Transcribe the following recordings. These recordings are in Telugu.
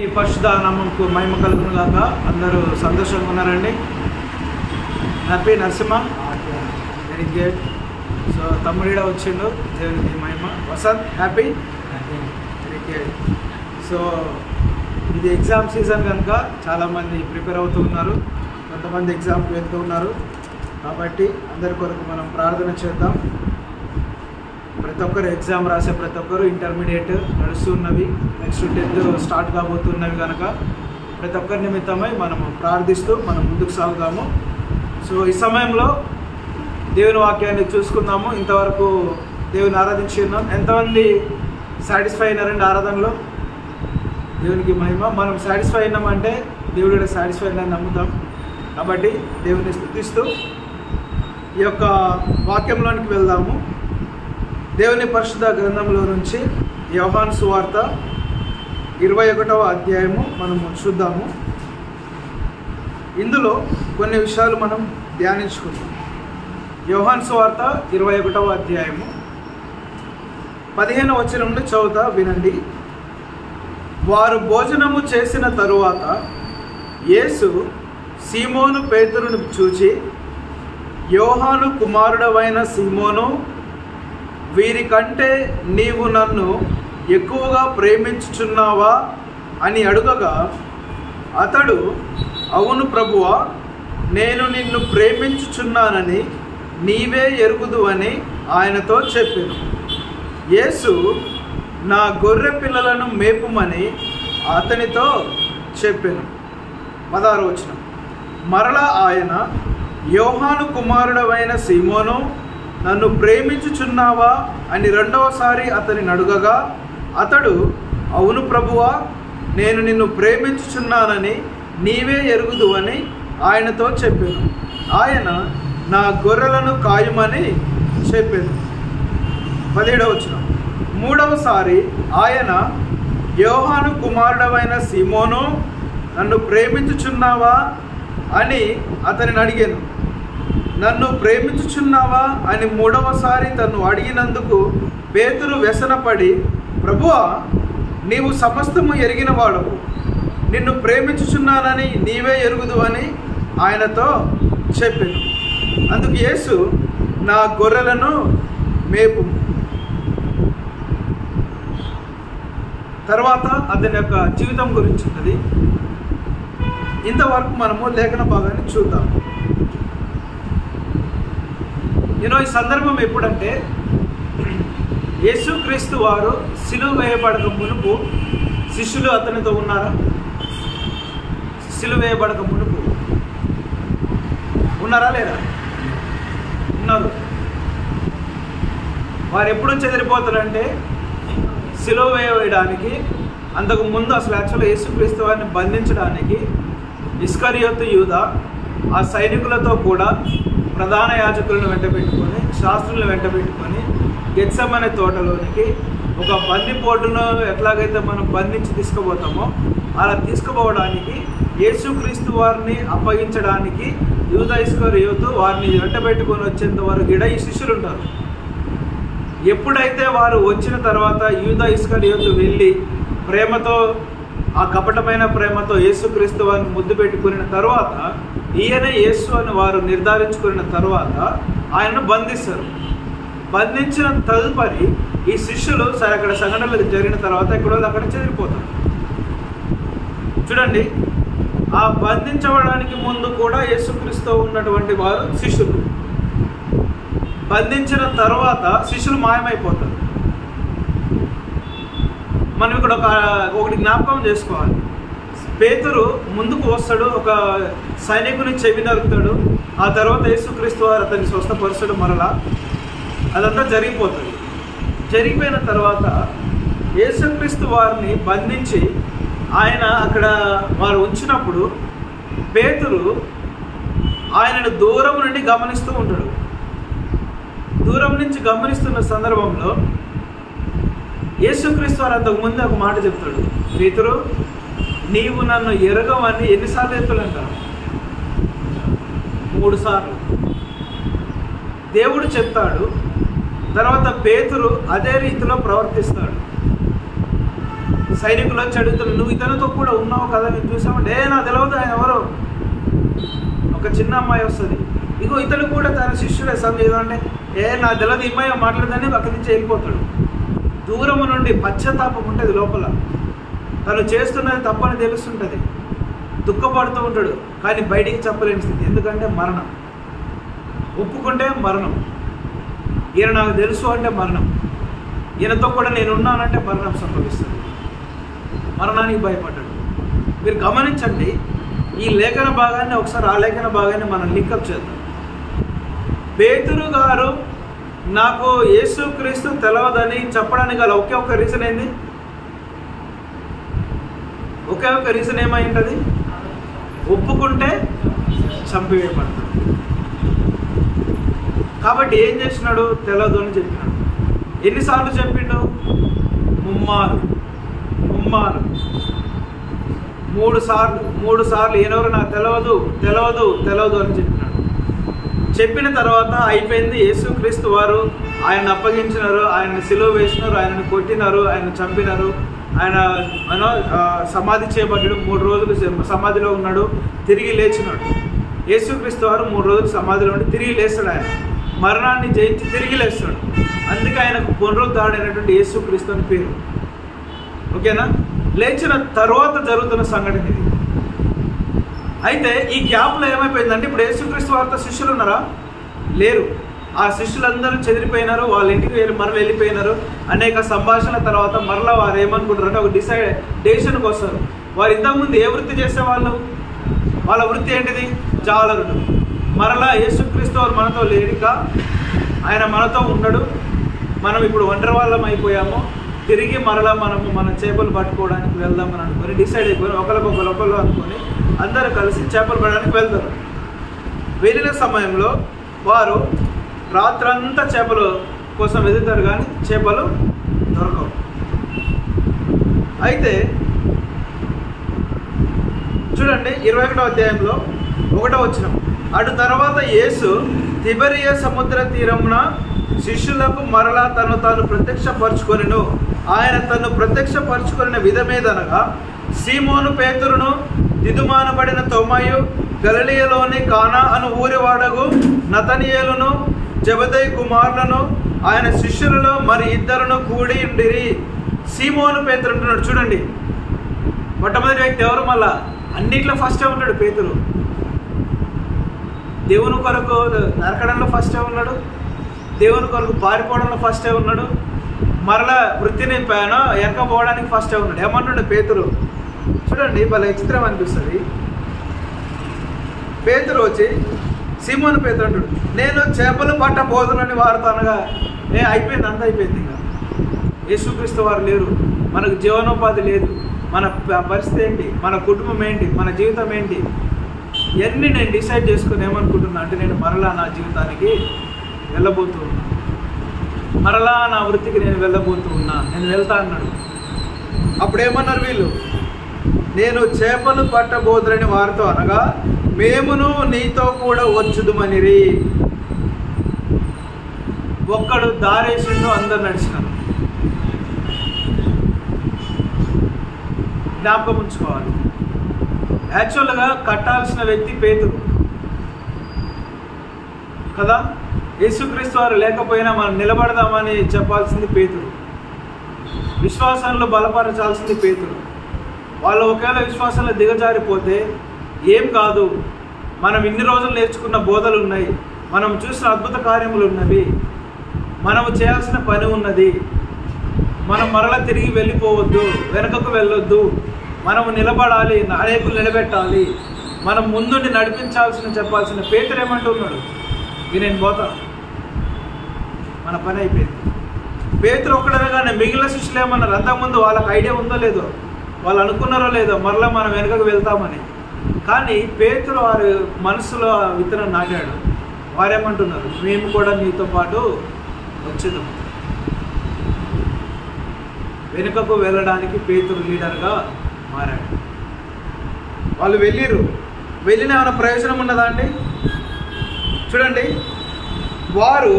ఈ పరిశుద్ధ నామముకు మహిమ కలుగును గాక. అందరూ సంతోషంగా ఉన్నారండి. Happy Narasimha, very good. So తమ్ముడిగా వచ్చిండు, దేవునికి మహిమ. Vasanth happy, very good. So ఇది ఎగ్జామ్ సీజన్ కనుక చాలామంది ప్రిపేర్ అవుతూ ఉన్నారు, కొంతమంది ఎగ్జామ్కి వెళ్తూ ఉన్నారు. కాబట్టి అందరి కొరకు మనం ప్రార్థన చేద్దాం. ప్రతి ఒక్కరు ఎగ్జామ్ రాసే ప్రతి ఒక్కరు ఇంటర్మీడియట్ నడుస్తున్నవి, నెక్స్ట్ 10th స్టార్ట్ కాబోతున్నవి కనుక ప్రతి ఒక్కరి నిమిత్తమై మనము ప్రార్థిస్తూ మనం ముందుకు సాగుదాము. సో ఈ సమయంలో దేవుని వాక్యాన్ని చూసుకుందాము. ఇంతవరకు దేవుని ఆరాధించి ఉన్నాం. ఎంతమంది సాటిస్ఫై అయినారండి ఆరాధనలో? దేవునికి మహిమ. మనం సాటిస్ఫై అయినామంటే దేవుడు కూడా సాటిస్ఫై అయినారని నమ్ముతాం. కాబట్టి దేవుని స్తుతిస్తూ ఈ యొక్క వాక్యంలోనికి వెళ్దాము. దేవుని పరిశుద్ధ గ్రంథంలో నుంచి యోహాను సువార్త 21వ అధ్యాయము మనము చూద్దాము. ఇందులో కొన్ని విషయాలు మనం ధ్యానించుకుందాం. యోహాను సువార్త 21వ అధ్యాయము 15వ వచనం నుండి చదువుతా వినండి. వారు భోజనము చేసిన తరువాత యేసు సీమోను పేతురును చూచి, యోహాను కుమారుడవైన సీమోను, వీరికంటే నీవు నన్ను ఎక్కువగా ప్రేమించుచున్నావా అని అడుగగా, అతడు, అవును ప్రభువా, నేను నిన్ను ప్రేమించుచున్నానని నీవే ఎరుగుదు అని ఆయనతో చెప్పాను. యేసు, నా గొర్రె పిల్లలను మేపుమని అతనితో చెప్పాను. 16వ వచనం. మరలా ఆయన, యోహాను కుమారుడవైన సీమోను, నన్ను ప్రేమించుచున్నావా అని రెండవసారి అతనిని అడుగగా, అతడు, అవును ప్రభువా, నేను నిన్ను ప్రేమించుచున్నానని నీవే ఎరుగుదు అని ఆయనతో చెప్పాను. ఆయన, నా గొర్రెలను కాయుమని చెప్పాను. 17వ వచనం. మూడవసారి ఆయన, యోహాను కుమారుడవైన సీమోను, నన్ను ప్రేమించుచున్నావా అని అతనిని అడిగాను. నన్ను ప్రేమించుచున్నావా అని మూడవసారి తను అడిగినందుకు పేతురు వ్యసనపడి, ప్రభువా, నీవు సమస్తము ఎరిగిన వాడవు, నిన్ను ప్రేమించుచున్నానని నీవే ఎరుగుదు అని ఆయనతో చెప్పాను. అందుకు యేసు, నా గొర్రెలను మేపు. తర్వాత అతని యొక్క జీవితం గురించి ఉన్నది. ఇంతవరకు మనము లేఖన భాగాన్ని చూద్దాం. ఈ సందర్భం ఎప్పుడంటే, యేసుక్రీస్తు వారు సిలువ వేయబడక మునుపు శిష్యులు అతనితో ఉన్నారా? సిలువ వేయబడక మునుపు ఉన్నారా లేరా? ఉన్నారు. వారు ఎప్పుడు చెదిరిపోతారంటే, సిలువ వేయడానికి అంతకు ముందు అసలు యాక్చువల్గా యేసుక్రీస్తు వారిని బంధించడానికి ఇస్కరియోతు యూదా ఆ సైనికులతో కూడా ప్రధాన యాజకులను వెంటబెట్టుకొని, శాస్త్రులను వెంటబెట్టుకొని గెత్సెమనే తోటలోనికి ఒక బందిపోటును ఎట్లాగైతే మనం బంధించి తీసుకుపోతామో అలా తీసుకుపోవడానికి యేసుక్రీస్తు వారిని అప్పగించడానికి యూదా ఇస్కరియోతు వారిని వెంటబెట్టుకొని వచ్చేంత వరకు ఈ శిష్యులు ఉంటారు. ఎప్పుడైతే వారు వచ్చిన తర్వాత యూదా ఇస్కరియోతు వెళ్ళి ప్రేమతో, ఆ కపటమైన ప్రేమతో యేసుక్రీస్తు వారిని ముద్దు పెట్టుకున్న తర్వాత, ఈయన యేసు అని వారు నిర్ధారించుకున్న తర్వాత ఆయనను బంధిస్తారు. బంధించిన తదుపరి ఈ శిష్యులు సరే అక్కడ సంఘటనలు జరిగిన తర్వాత ఎక్కడో అక్కడ చెదిరిపోతారు. చూడండి, ఆ బంధించబడడానికి ముందు కూడా యేసుక్రీస్తు ఉన్నటువంటి వారు శిష్యులు. బంధించిన తర్వాత శిష్యులు మాయమైపోతారు. మనం ఇక్కడ ఒకటి జ్ఞాపకం చేసుకోవాలి. పేతురు ముందుకు వస్తాడు, ఒక సైనికుని చెవి నరుకుతాడు. ఆ తర్వాత యేసుక్రీస్తు వారు అతన్ని స్వస్థపరుస్తాడు. మరలా అదంతా జరిగిపోతుంది. జరిగిపోయిన తర్వాత యేసుక్రీస్తు వారిని బంధించి ఆయన అక్కడ వారు ఉంచినప్పుడు పేతురు ఆయనను దూరం నుండి గమనిస్తూ ఉంటాడు. దూరం నుంచి గమనిస్తున్న సందర్భంలో యేసుక్రీస్తు వారు అంతకుముందు ఒక మాట చెప్తాడు, పేతురు, నీవు నన్ను ఎరగవని ఎన్నిసార్లు ఎత్తులంటారు? 3 సార్లు దేవుడు చెప్తాడు. తర్వాత పేతురు అదే రీతిలో ప్రవర్తిస్తాడు. సైనికులు వచ్చి అడుగుతున్నారు, నువ్వు ఇతనితో కూడా ఉన్నావు కదా, మేము చూసామంటే నా తెలియదు ఆయన ఎవరు. ఒక చిన్న అమ్మాయి వస్తుంది, ఇగో ఇతను కూడా తన శిష్యుడే ఏదో అంటే నా తెలియదు ఈ అమ్మాయి మాట్లాడదని అక్కడి నుంచి వెళ్ళిపోతాడు. దూరం నుండి పశ్చాత్తాపం ఉంటుంది లోపల, తను చేస్తున్నది తప్పని తెలుస్తుంటుంది, దుఃఖపడుతూ ఉంటాడు, కానీ బయటికి చెప్పలేని స్థితి. ఎందుకంటే మరణం. ఒప్పుకుంటే మరణం, ఈయన నాకు తెలుసు అంటే మరణం, ఈయనతో కూడా నేను ఉన్నానంటే మరణం సంభవిస్తుంది. మరణానికి భయపడ్డాడు. మీరు గమనించండి, ఈ లేఖన భాగాన్ని ఒకసారి ఆ లేఖన భాగాన్ని మనం లింకప్ చేద్దాం. పేతురు గారు నాకు యేసుక్రీస్తు తెలవదని చెప్పడానికి గల ఒకే ఒక రీజన్ ఏంది? ఒకే ఒక రీజన్ ఏమై ఉంటుంది? ఒప్పుకుంటే చంపివేయబడతాడు. కాబట్టి ఏం చేసినాడు? తెలవదు అని చెప్పినాడు. ఎన్నిసార్లు చెప్పిండు? ముమ్మారు 3 సార్లు ఈయనెవరు నాకు తెలియదు అని చెప్పినాడు. చెప్పిన తర్వాత అయిపోయింది. యేసుక్రీస్తు వారు ఆయన అప్పగించినారు, ఆయన సిలువ వేసినారు, ఆయనను కొట్టినారు, ఆయన చంపినారు, ఆయన సమాధి చేయబడ్డాడు. 3 రోజులు సమాధిలో ఉన్నాడు, తిరిగి లేచినాడు. యేసుక్రీస్తు వారు 3 రోజులు సమాధిలో ఉండి తిరిగి లేస్తాడు. ఆయన మరణాన్ని జయించి తిరిగి లేస్తాడు. అందుకే ఆయనకు పునరుద్ధరణైనటువంటి యేసుక్రీస్తు అని పేరు. ఓకేనా? లేచిన తర్వాత జరుగుతున్న సంఘటన ఇది. అయితే ఈ గ్యాప్లో ఏమైపోయిందంటే, ఇప్పుడు యేసుక్రీస్తు వారితో శిష్యులు ఉన్నారా? లేరు. ఆ శిష్యులందరూ చెదిరిపోయినారు, వాళ్ళ ఇంటికి వెళ్ళిపోయినారు. అనేక సంభాషణల తర్వాత మరలా వారు ఏమనుకుంటారంటే ఒక డెసిషన్కి వస్తారు. వారు ఇంతకుముందు ఏ వృత్తి చేసేవాళ్ళు? వాళ్ళ వృత్తి ఏంటిది? జాలరుడు. మరలా యేసుక్రీస్తు వారు మనతో లేడిక, ఆయన మనతో ఉండడు, మనం ఇప్పుడు ఒంటరి వాళ్ళం అయిపోయాము, తిరిగి మరలా మన చేపలు పట్టుకోవడానికి వెళ్దామని అనుకొని డిసైడ్ అయిపోయి ఒకరు అనుకొని అందరూ కలిసి చేపలు పట్టడానికి వెళ్తారు. వెళ్ళిన సమయంలో వారు రాత్రంతా చేపల కోసం వెతుకుతారు, కానీ చేపలు దొరకవు. అయితే చూడండి 21వ అధ్యాయంలో 1వ వచనం, అటు తర్వాత యేసు తిబెరియ సముద్ర తీరమున శిష్యులకు మరలా తాను ప్రత్యక్షపరచుకొనెను. ఆయన తను ప్రత్యక్షపరచుకొనిన విధమేదనగా, సీమోను పేతురును, దిదుమానబడిన తోమాయు, గలిలయలోని కానా అను ఊరివాడగు నతనీయేలును, జెబెదయి కుమారులను, ఆయన శిష్యులలో మరి 2 కూడి ఉండిరి. సీమోను పేతురు అంటున్నాడు. చూడండి, మొట్టమొదటి వ్యక్తి ఎవరు? మళ్ళా అన్నిట్లో ఫస్టే ఉంటాడు పేతురు. దేవుని కొరకు నరకడంలో ఫస్టే ఉన్నాడు, దేవుని కొరకు పారిపోవడంలో ఫస్టే ఉన్నాడు, మరలా వృత్తిని ఎరకపోవడానికి ఫస్టే ఉన్నాడు. ఏమంటుండే పేతురు? చూడండి, వాళ్ళ చిత్రం అనిపిస్తుంది. పేతురు వచ్చి సీమోను పేతురు అంటాడు, నేను చేపలు పట్టబోదునని వారితో అనగా, అయిపోయింది, అంత అయిపోయింది. ఇక యేసుక్రీస్తు వారు లేరు, మనకు జీవనోపాధి లేదు, మన పరిస్థితి ఏంటి, మన కుటుంబం ఏంటి, మన జీవితం ఏంటి, ఇవన్నీ నేను డిసైడ్ చేసుకుని ఏమనుకుంటున్నా అంటే, నేను మరలా నా జీవితానికి వెళ్ళబోతూ ఉన్నా, మరలా నా వృత్తికి నేను వెళ్ళబోతూ ఉన్నా, నేను వెళ్తా అన్నాడు. అప్పుడు ఏమన్నారు వీళ్ళు? నేను చేపలు పట్టబోదులని వారితో అనగా, మేమును నీతో కూడా వచ్చుదుమనిరి. ఒక్కడు దారేసిండు, అందరు నడిచినారు. జ్ఞాపకం ఉంచుకోవాలి, యాక్చువల్గా కట్టాల్సిన వ్యక్తి పేతురు కదా. యేసుక్రీస్తు వారు లేకపోయినా మనం నిలబడదామని చెప్పాల్సింది పేతురు, విశ్వాసంలో బలపరచాల్సింది పేతురు. వాళ్ళు ఒకవేళ విశ్వాసంలో దిగజారిపోతే ఏం కాదు, మనం ఇన్ని రోజులు నేర్చుకున్న బోధలు ఉన్నాయి, మనం చూసిన అద్భుత కార్యములు ఉన్నవి, మనము చేయాల్సిన పని ఉన్నది, మనం మరలా తిరిగి వెళ్ళిపోవద్దు, వెనకకు వెళ్ళొద్దు, మనము నిలబడాలి, నాయకులు నిలబెట్టాలి, మనం ముందుండి చెప్పాల్సిన పేతురు ఏమంటున్నాడు? నేను పోతాను, మన పని అయిపోయింది. పేతురు ఒక్కడనగానే మిగిలిన శిష్యులు ఏమన్నారు? అంతకుముందు వాళ్ళకి ఐడియా ఉందో లేదో, వాళ్ళు అనుకున్నారో లేదో మరలా మనం వెనుకకు వెళ్తామని. కానీ పేతురు వారి మనసులో విత్తనం నాటాడు. వారేమంటున్నారు? మేము కూడా నీతో పాటు వచ్చేదాము. వెనుకకు వెళ్ళడానికి పేతురు లీడర్గా మారాడు. వాళ్ళు వెళ్ళిన ఏమైనా ప్రయోజనం ఉన్నదా అండి? చూడండి, వారు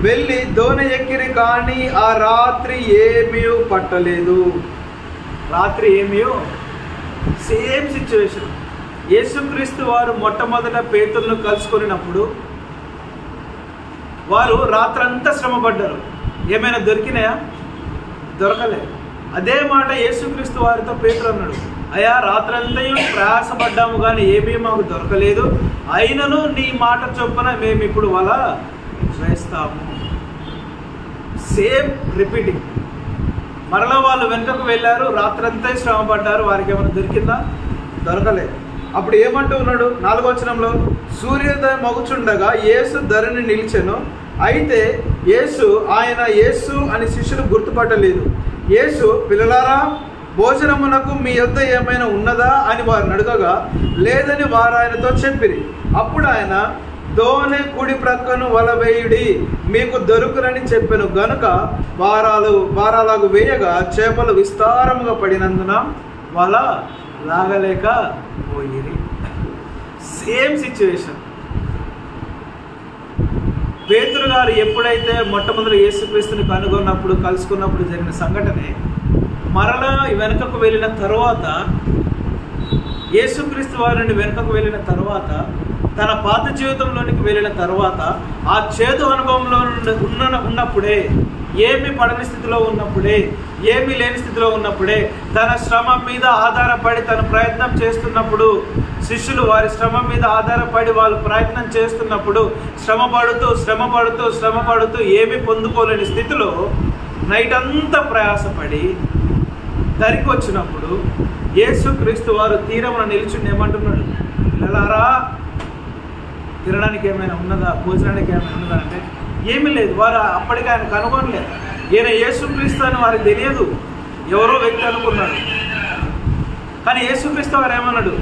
వెళ్ళి దోణి ఎక్కిరి, కానీ ఆ రాత్రి ఏమీ పట్టలేదు. రాత్రి ఏమియో సేమ్ సిచ్యువేషన్. యేసుక్రీస్తు వారు మొట్టమొదట పేతురును కలుసుకున్నప్పుడు వారు రాత్రంతా శ్రమపడ్డారు. ఏమైనా దొరికినాయా? దొరకలేదు. అదే మాట యేసుక్రీస్తు వారితో పేతురు అన్నాడు, అయ్యా రాత్రంతయు ప్రయాసపడ్డాము కానీ ఏమీ మాకు దొరకలేదు, అయినను నీ మాట చొప్పున మేము ఇప్పుడు వల వేస్తాము. Same repeating. మరలా వాళ్ళు వెనుకకు వెళ్ళారు, రాత్రంతా శ్రమపడ్డారు, వారికి ఏమైనా దొరికిందా? దొరకలేదు. అప్పుడు ఏమంటూ ఉన్నాడు 4వ వచనంలో, సూర్యోదయం మగుచుండగా యేసు ధరణి నిలిచెను. అయితే ఆయన యేసు అని శిష్యులు గుర్తుపట్టలేదు. యేసు, పిల్లలారా, భోజనమునకు మీ యొద్ద ఏమైనా ఉన్నదా అని వారిని అడగగా లేదని వారు ఆయనతో చెప్పిరి. అప్పుడు ఆయన, దోణి కుడి ప్రక్కను వల వేయుడి, మీకు దొరుకునని చెప్పెను. గనుక వారాలకు వేయగా చేపలు విస్తారముగా పడినందున వల లాగలేక పోయిరి. Same situation. పేతురు గారు ఎప్పుడైతే మొట్టమొదటి యేసుక్రీస్తుని కలుసుకున్నప్పుడు జరిగిన సంఘటనే మరలా వెనుకకు వెళ్ళిన తర్వాత, యేసుక్రీస్తు వారిని వెనుకకు వెళ్ళిన తర్వాత, తన పాత జీవితంలోనికి వెళ్ళిన తర్వాత, ఆ చేదు అనుభవంలో ఉన్నప్పుడే, ఏమి పడని స్థితిలో ఉన్నప్పుడే, ఏమీ లేని స్థితిలో ఉన్నప్పుడే, తన శ్రమ మీద ఆధారపడి తన ప్రయత్నం చేస్తున్నప్పుడు, శిష్యులు వారి శ్రమ మీద ఆధారపడి వాళ్ళు ప్రయత్నం చేస్తున్నప్పుడు శ్రమ పడుతూ ఏమీ పొందుకోలేని స్థితిలో నైట్ అంతా ప్రయాసపడి దరికి వచ్చినప్పుడు యేసుక్రీస్తు వారు తీరమున నిల్చుని ఏమంటున్నాడు, పిల్లలారా, తినడానికి ఏమైనా ఉన్నదా, భోజనానికి ఏమైనా ఉన్నదా అంటే ఏమీ లేదు. వారు అప్పటికి ఆయన కనుగొనలేదు. ఈయన యేసుక్రీస్తు అని వారికి తెలియదు, ఎవరో వ్యక్తి అనుకున్నాడు. కానీ యేసుక్రీస్తు వారు ఏమన్నాడు,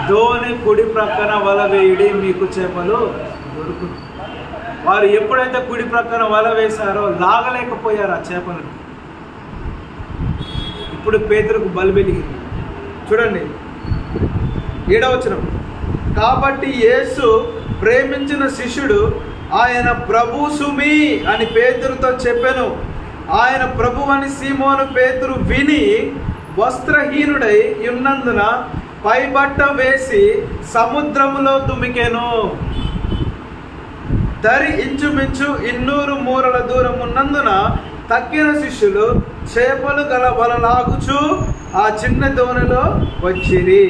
దోణి కుడి ప్రక్కన వల వేయుడి, మీకు చేపలు దొరుకును. వారు ఎప్పుడైతే కుడి ప్రక్కన వల వేశారో లాగలేకపోయారు ఆ చేపలను. ఇప్పుడు పేతురుకు బలి వెలిగింది. చూడండి 7వ వచనం, కాబట్టి యేసు ప్రేమించిన శిష్యుడు ఆయన ప్రభు సుమి అని పేతురుతో చెప్పెను. ఆయన ప్రభు అని సీమోను పేతురు విని వస్త్రహీనుడై ఉన్నందున పైబట్ట వేసి సముద్రములో దుమికెను. దరి ఇంచుమించు 200 మూరల దూరం ఉన్నందున తక్కిన శిష్యులు చేపలు గల వలలాగుచు ఆ చిన్న దోణిలో వచ్చిరి.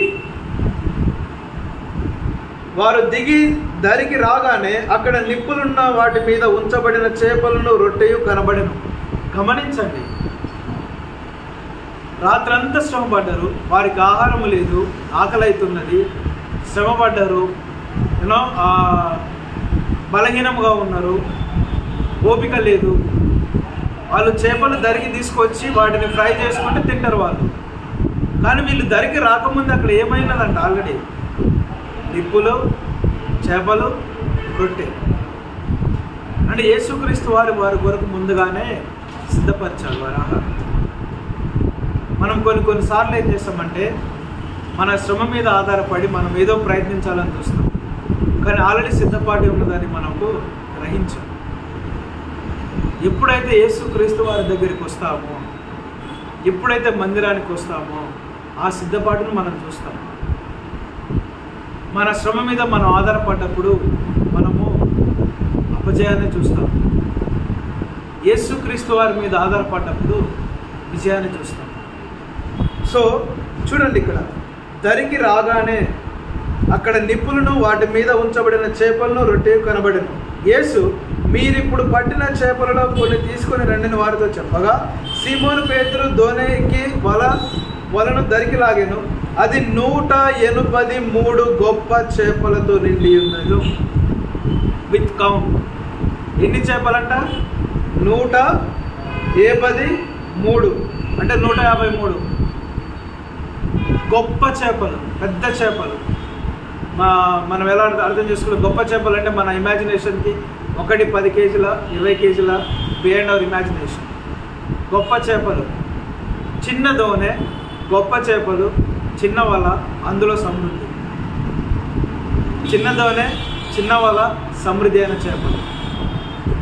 వారు దిగి దరికి రాగానే అక్కడ నిప్పులున్న వాటి మీద ఉంచబడిన చేపలను రొట్టెయు కనబడెను. గమనించండి, రాత్రంతా శ్రమపడ్డారు, వారికి ఆహారం లేదు, ఆకలి అవుతున్నది, శ్రమపడ్డారు, బలహీనంగా ఉన్నారు, ఓపిక లేదు. వాళ్ళు చేపలు దరికి తీసుకొచ్చి వాటిని ఫ్రై చేసుకుంటే తింటారు వాళ్ళు. కానీ వీళ్ళు దరికి రాకముందు అక్కడ ఏమైనదంట, ఆల్రెడీ నిప్పులు, చేపలు, రొట్టె. అంటే యేసుక్రీస్తు వారి కొరకు ముందుగానే సిద్ధపరచాలి వారి ఆహారం. మనం కొన్నిసార్లు ఏం చేస్తామంటే మన శ్రమ మీద ఆధారపడి మనం ఏదో ప్రయత్నించాలని చూస్తాం, కానీ ఆల్రెడీ సిద్ధపాటి ఉన్నదని మనకు గ్రహించాం. ఎప్పుడైతే యేసుక్రీస్తు వారి దగ్గరికి వస్తామో, ఎప్పుడైతే మందిరానికి వస్తామో ఆ సిద్ధపాటును మనం చూస్తాం. మన శ్రమ మీద మనం ఆధారపడ్డప్పుడు మనము అపజయాన్ని చూస్తాం. యేసుక్రీస్తు వారి మీద ఆధారపడ్డప్పుడు విజయాన్ని చూస్తాం. సో చూడండి, ఇక్కడ దరికి రాగానే అక్కడ నిప్పులను వాటి మీద ఉంచబడిన చేపలను రొట్టె కనబడెను. యేసు, మీరిప్పుడు పట్టిన చేపలలో కొన్ని తీసుకొని రండిని వారితో చెప్పగా సీమోను పేతురు దోణికి వలను దరికి లాగెను. అది 183 గొప్ప చేపలతో నిండి ఉన్నది. With count. ఎన్ని చేపలంట? 183, అంటే 153 గొప్ప చేపలు, పెద్ద చేపలు. మనం ఎలా అర్థం చేసుకుంటే గొప్ప చేపలు అంటే మన ఇమాజినేషన్కి 10 కేజీల 20 కేజీల బియాండ్ అవర్ ఇమాజినేషన్. గొప్ప చేపలు, చిన్న దోణె, గొప్ప చేపలు, చిన్న వల, అందులో సమృద్ధి. చిన్న దోణె, చిన్న వల, సమృద్ధి అయిన చేపలు.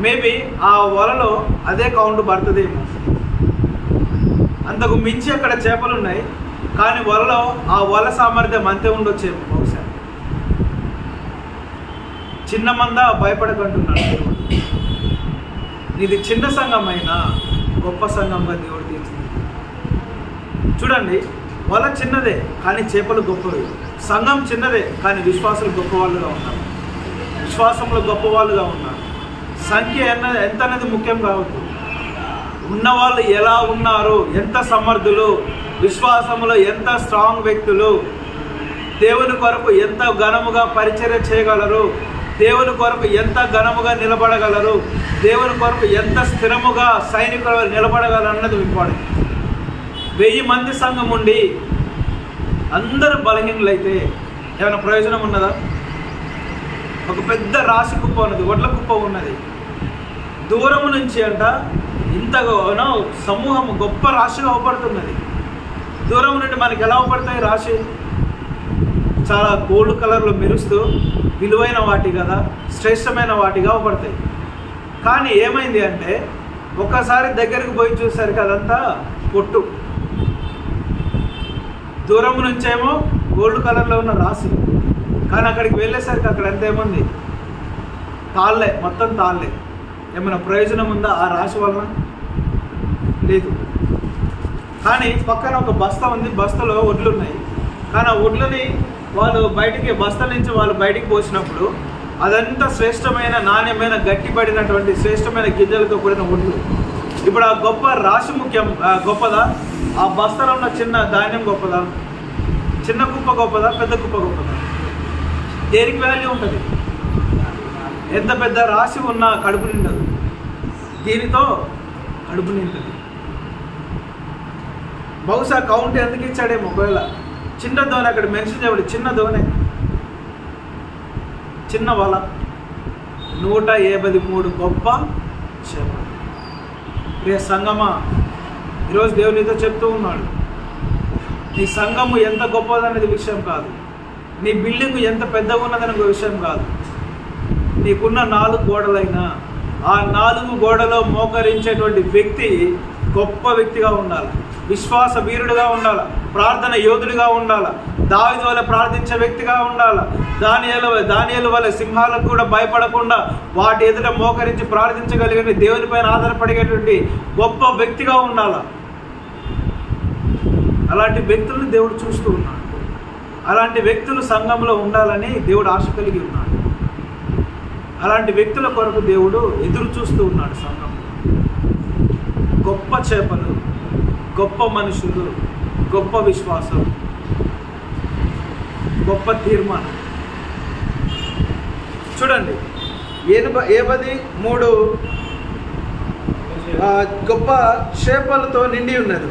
మేబీ ఆ వలలో అదే కౌంట్ పడుతుందేమో. అంతకు మించి అక్కడ చేపలు ఉన్నాయి, కానీ వలలో ఆ వల సామర్థ్యం అంతే ఉండొచ్చేమో బహుశా. చిన్న మంద భయపడకంటున్నాడు దేవుడు. ఇది చిన్న సంఘం అయినా గొప్ప సంఘంగా దేవుడు తీర్చింది. చూడండి, వల చిన్నదే కానీ చేపలు గొప్పవి. సంఘం చిన్నదే కానీ విశ్వాసులు గొప్పవాళ్ళుగా ఉన్నారు, విశ్వాసంలో గొప్పవాళ్ళుగా ఉన్నారు. సంఖ్య ఎంత అనేది ముఖ్యం కావద్దు. ఉన్నవాళ్ళు ఎలా ఉన్నారు, ఎంత సమర్థులు, విశ్వాసంలో ఎంత స్ట్రాంగ్ వ్యక్తులు, దేవుని కొరకు ఎంత ఘనముగా పరిచర్య చేయగలరు, దేవుని కొరకు ఎంత ఘనముగా నిలబడగలరు, దేవుని కొరకు ఎంత స్థిరముగా సైనికులు నిలబడగలరు అన్నది ఇంపార్టెంట్. 1000 మంది సంఘం ఉండి అందరూ బలహీనులైతే ఏమైనా ప్రయోజనం ఉన్నదా? ఒక పెద్ద రాశి కుప్ప ఉన్నది, వడ్ల కుప్ప ఉన్నది. దూరము నుంచి అంట ఇంతగానో సమూహం గొప్ప రాశిగా అవపడుతున్నది. దూరం నుండి మనకి ఎలా అవపడతాయి? రాశి చాలా గోల్డ్ కలర్లో మెరుస్తూ విలువైన వాటి కదా, శ్రేష్టమైన వాటిగా అవపడతాయి. కానీ ఏమైంది అంటే ఒక్కసారి దగ్గరికి పోయి చూసరికి అదంతా పొట్టు. దూరం నుంచేమో గోల్డ్ కలర్లో ఉన్న రాశి, కానీ అక్కడికి వెళ్ళేసరికి అక్కడ ఎంత ఏముంది? తాళ్ళే, మొత్తం తాళ్ళే. ఏమైనా ప్రయోజనం ఉందా ఆ రాశి వలన? లేదు. కానీ పక్కన ఒక బస్తా ఉంది, బస్తాలో వడ్లు ఉన్నాయి. కానీ ఆ వడ్లని వాళ్ళు బయటికి, బస్తా నుంచి వాళ్ళు బయటికి పోసినప్పుడు అదంతా శ్రేష్టమైన, నాణ్యమైన, గట్టిపడినటువంటి శ్రేష్టమైన గింజలతో కూడిన వడ్లు. ఇప్పుడు ఆ గొప్ప రాశి ముఖ్యం గొప్పదా? ఆ బస్తాలో ఉన్న చిన్న ధాన్యం గొప్పదా? చిన్న కుప్ప గొప్పదా? పెద్ద కుప్ప గొప్పదా? దేనికి వాల్యూ ఉంటుంది? ఎంత పెద్ద రాశి ఉన్నా కడుపు నిండదు, దీనితో కడుపు నిండుతుంది. బహుశా కౌంట్ ఎందుకు ఇచ్చాడేమో. ఒకవేళ చిన్న దోణి అక్కడ మెన్షన్ చేయబడి, చిన్న దోణి, చిన్న వల, 153 గొప్ప చేపలు. ప్రియ సంఘమా, ఈరోజు దేవునితో చెప్తూ ఉన్నాడు, నీ సంఘము ఎంత గొప్పదనేది విషయం కాదు, నీ బిల్డింగ్ ఎంత పెద్దగా ఉన్నదనే విషయం కాదు. నీకున్న 4 గోడలైనా ఆ 4 గోడలో మోకరించేటువంటి వ్యక్తి గొప్ప వ్యక్తిగా ఉండాలి, విశ్వాస వీరుడిగా ఉండాలి, ప్రార్థన యోధుడిగా ఉండాలి, దావీదు వలె ప్రార్థించే వ్యక్తిగా ఉండాలి, దానియేలు వలె సింహాలకు కూడా భయపడకుండా వాటి ఎదుట మోకరించి ప్రార్థించగలిగిన దేవునిపైన ఆధారపడేటువంటి గొప్ప వ్యక్తిగా ఉండాలి. అలాంటి వ్యక్తులను దేవుడు చూస్తూ ఉన్నాడు. అలాంటి వ్యక్తులు సంఘంలో ఉండాలని దేవుడు ఆశ కలిగి ఉన్నాడు. అలాంటి వ్యక్తుల కొరకు దేవుడు ఎదురు చూస్తూ ఉన్నాడు. సంఘంలో గొప్ప చేపలు, గొప్ప మనుషులు, గొప్ప విశ్వాసం, గొప్ప తీర్మానం. చూడండి, 83 గొప్ప చేపలతో నిండి ఉన్నది.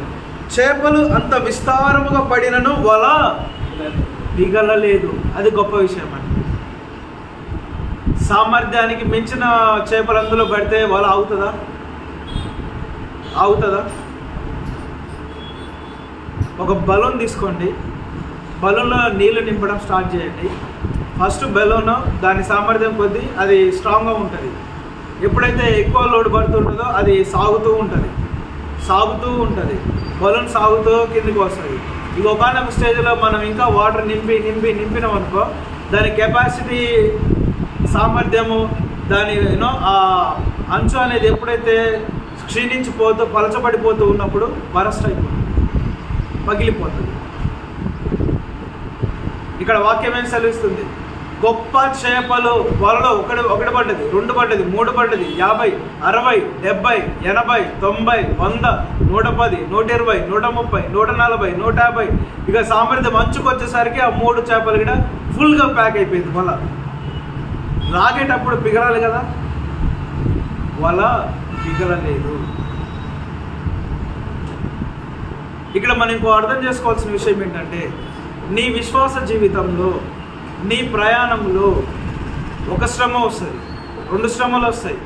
చేపలు అంత విస్తారముగా పడినను వల మిగలలేదు. అది గొప్ప విషయం అండి. సామర్థ్యానికి మించిన చేపలు అందులో పడితే వల ఆగుతుందా? ఆగుతుందా? ఒక బలూన్ తీసుకోండి, బలూన్లో నీళ్లు నింపడం స్టార్ట్ చేయండి. ఫస్ట్ బలూన్ దాని సామర్థ్యం కొద్దీ అది స్ట్రాంగ్గా ఉంటుంది. ఎప్పుడైతే ఎక్కువ లోడ్ పడుతుంటుందో అది సాగుతూ ఉంటుంది, బలూన్ సాగుతూ కిందికి వస్తుంది. ఇక ఒకనొక స్టేజ్లో మనం ఇంకా వాటర్ నింపినాం అనుకో, దాని కెపాసిటీ, సామర్థ్యము, దాని ఆ అంచు అనేది ఎప్పుడైతే క్షీణించిపోతూ పలచబడిపోతూ ఉన్నప్పుడు బరస్ట్ అయిపోతుంది, పగిలిపోతుంది. ఇక్కడ వాక్యం ఏం సెలవిస్తుంది? గొప్ప చేపలు వలలో ఒకటి పడ్డది, 2 పడ్డది, 3 పడ్డది, 50, 60, 70, 80, 90, 100, 110, 120, 130, 140, 150. ఇక సామర్థ్యం అంచుకు వచ్చేసరికి ఆ 3 చేపలు కూడా ఫుల్గా ప్యాక్ అయిపోయింది. వల లాగేటప్పుడు పిగలాలి కదా, వల పిగలలేదు. ఇక్కడ మనం ఇంకో అర్థం చేసుకోవాల్సిన విషయం ఏంటంటే, నీ విశ్వాస జీవితంలో, నీ ప్రయాణంలో ఒక శ్రమ వస్తుంది, 2 శ్రమలు వస్తాయి,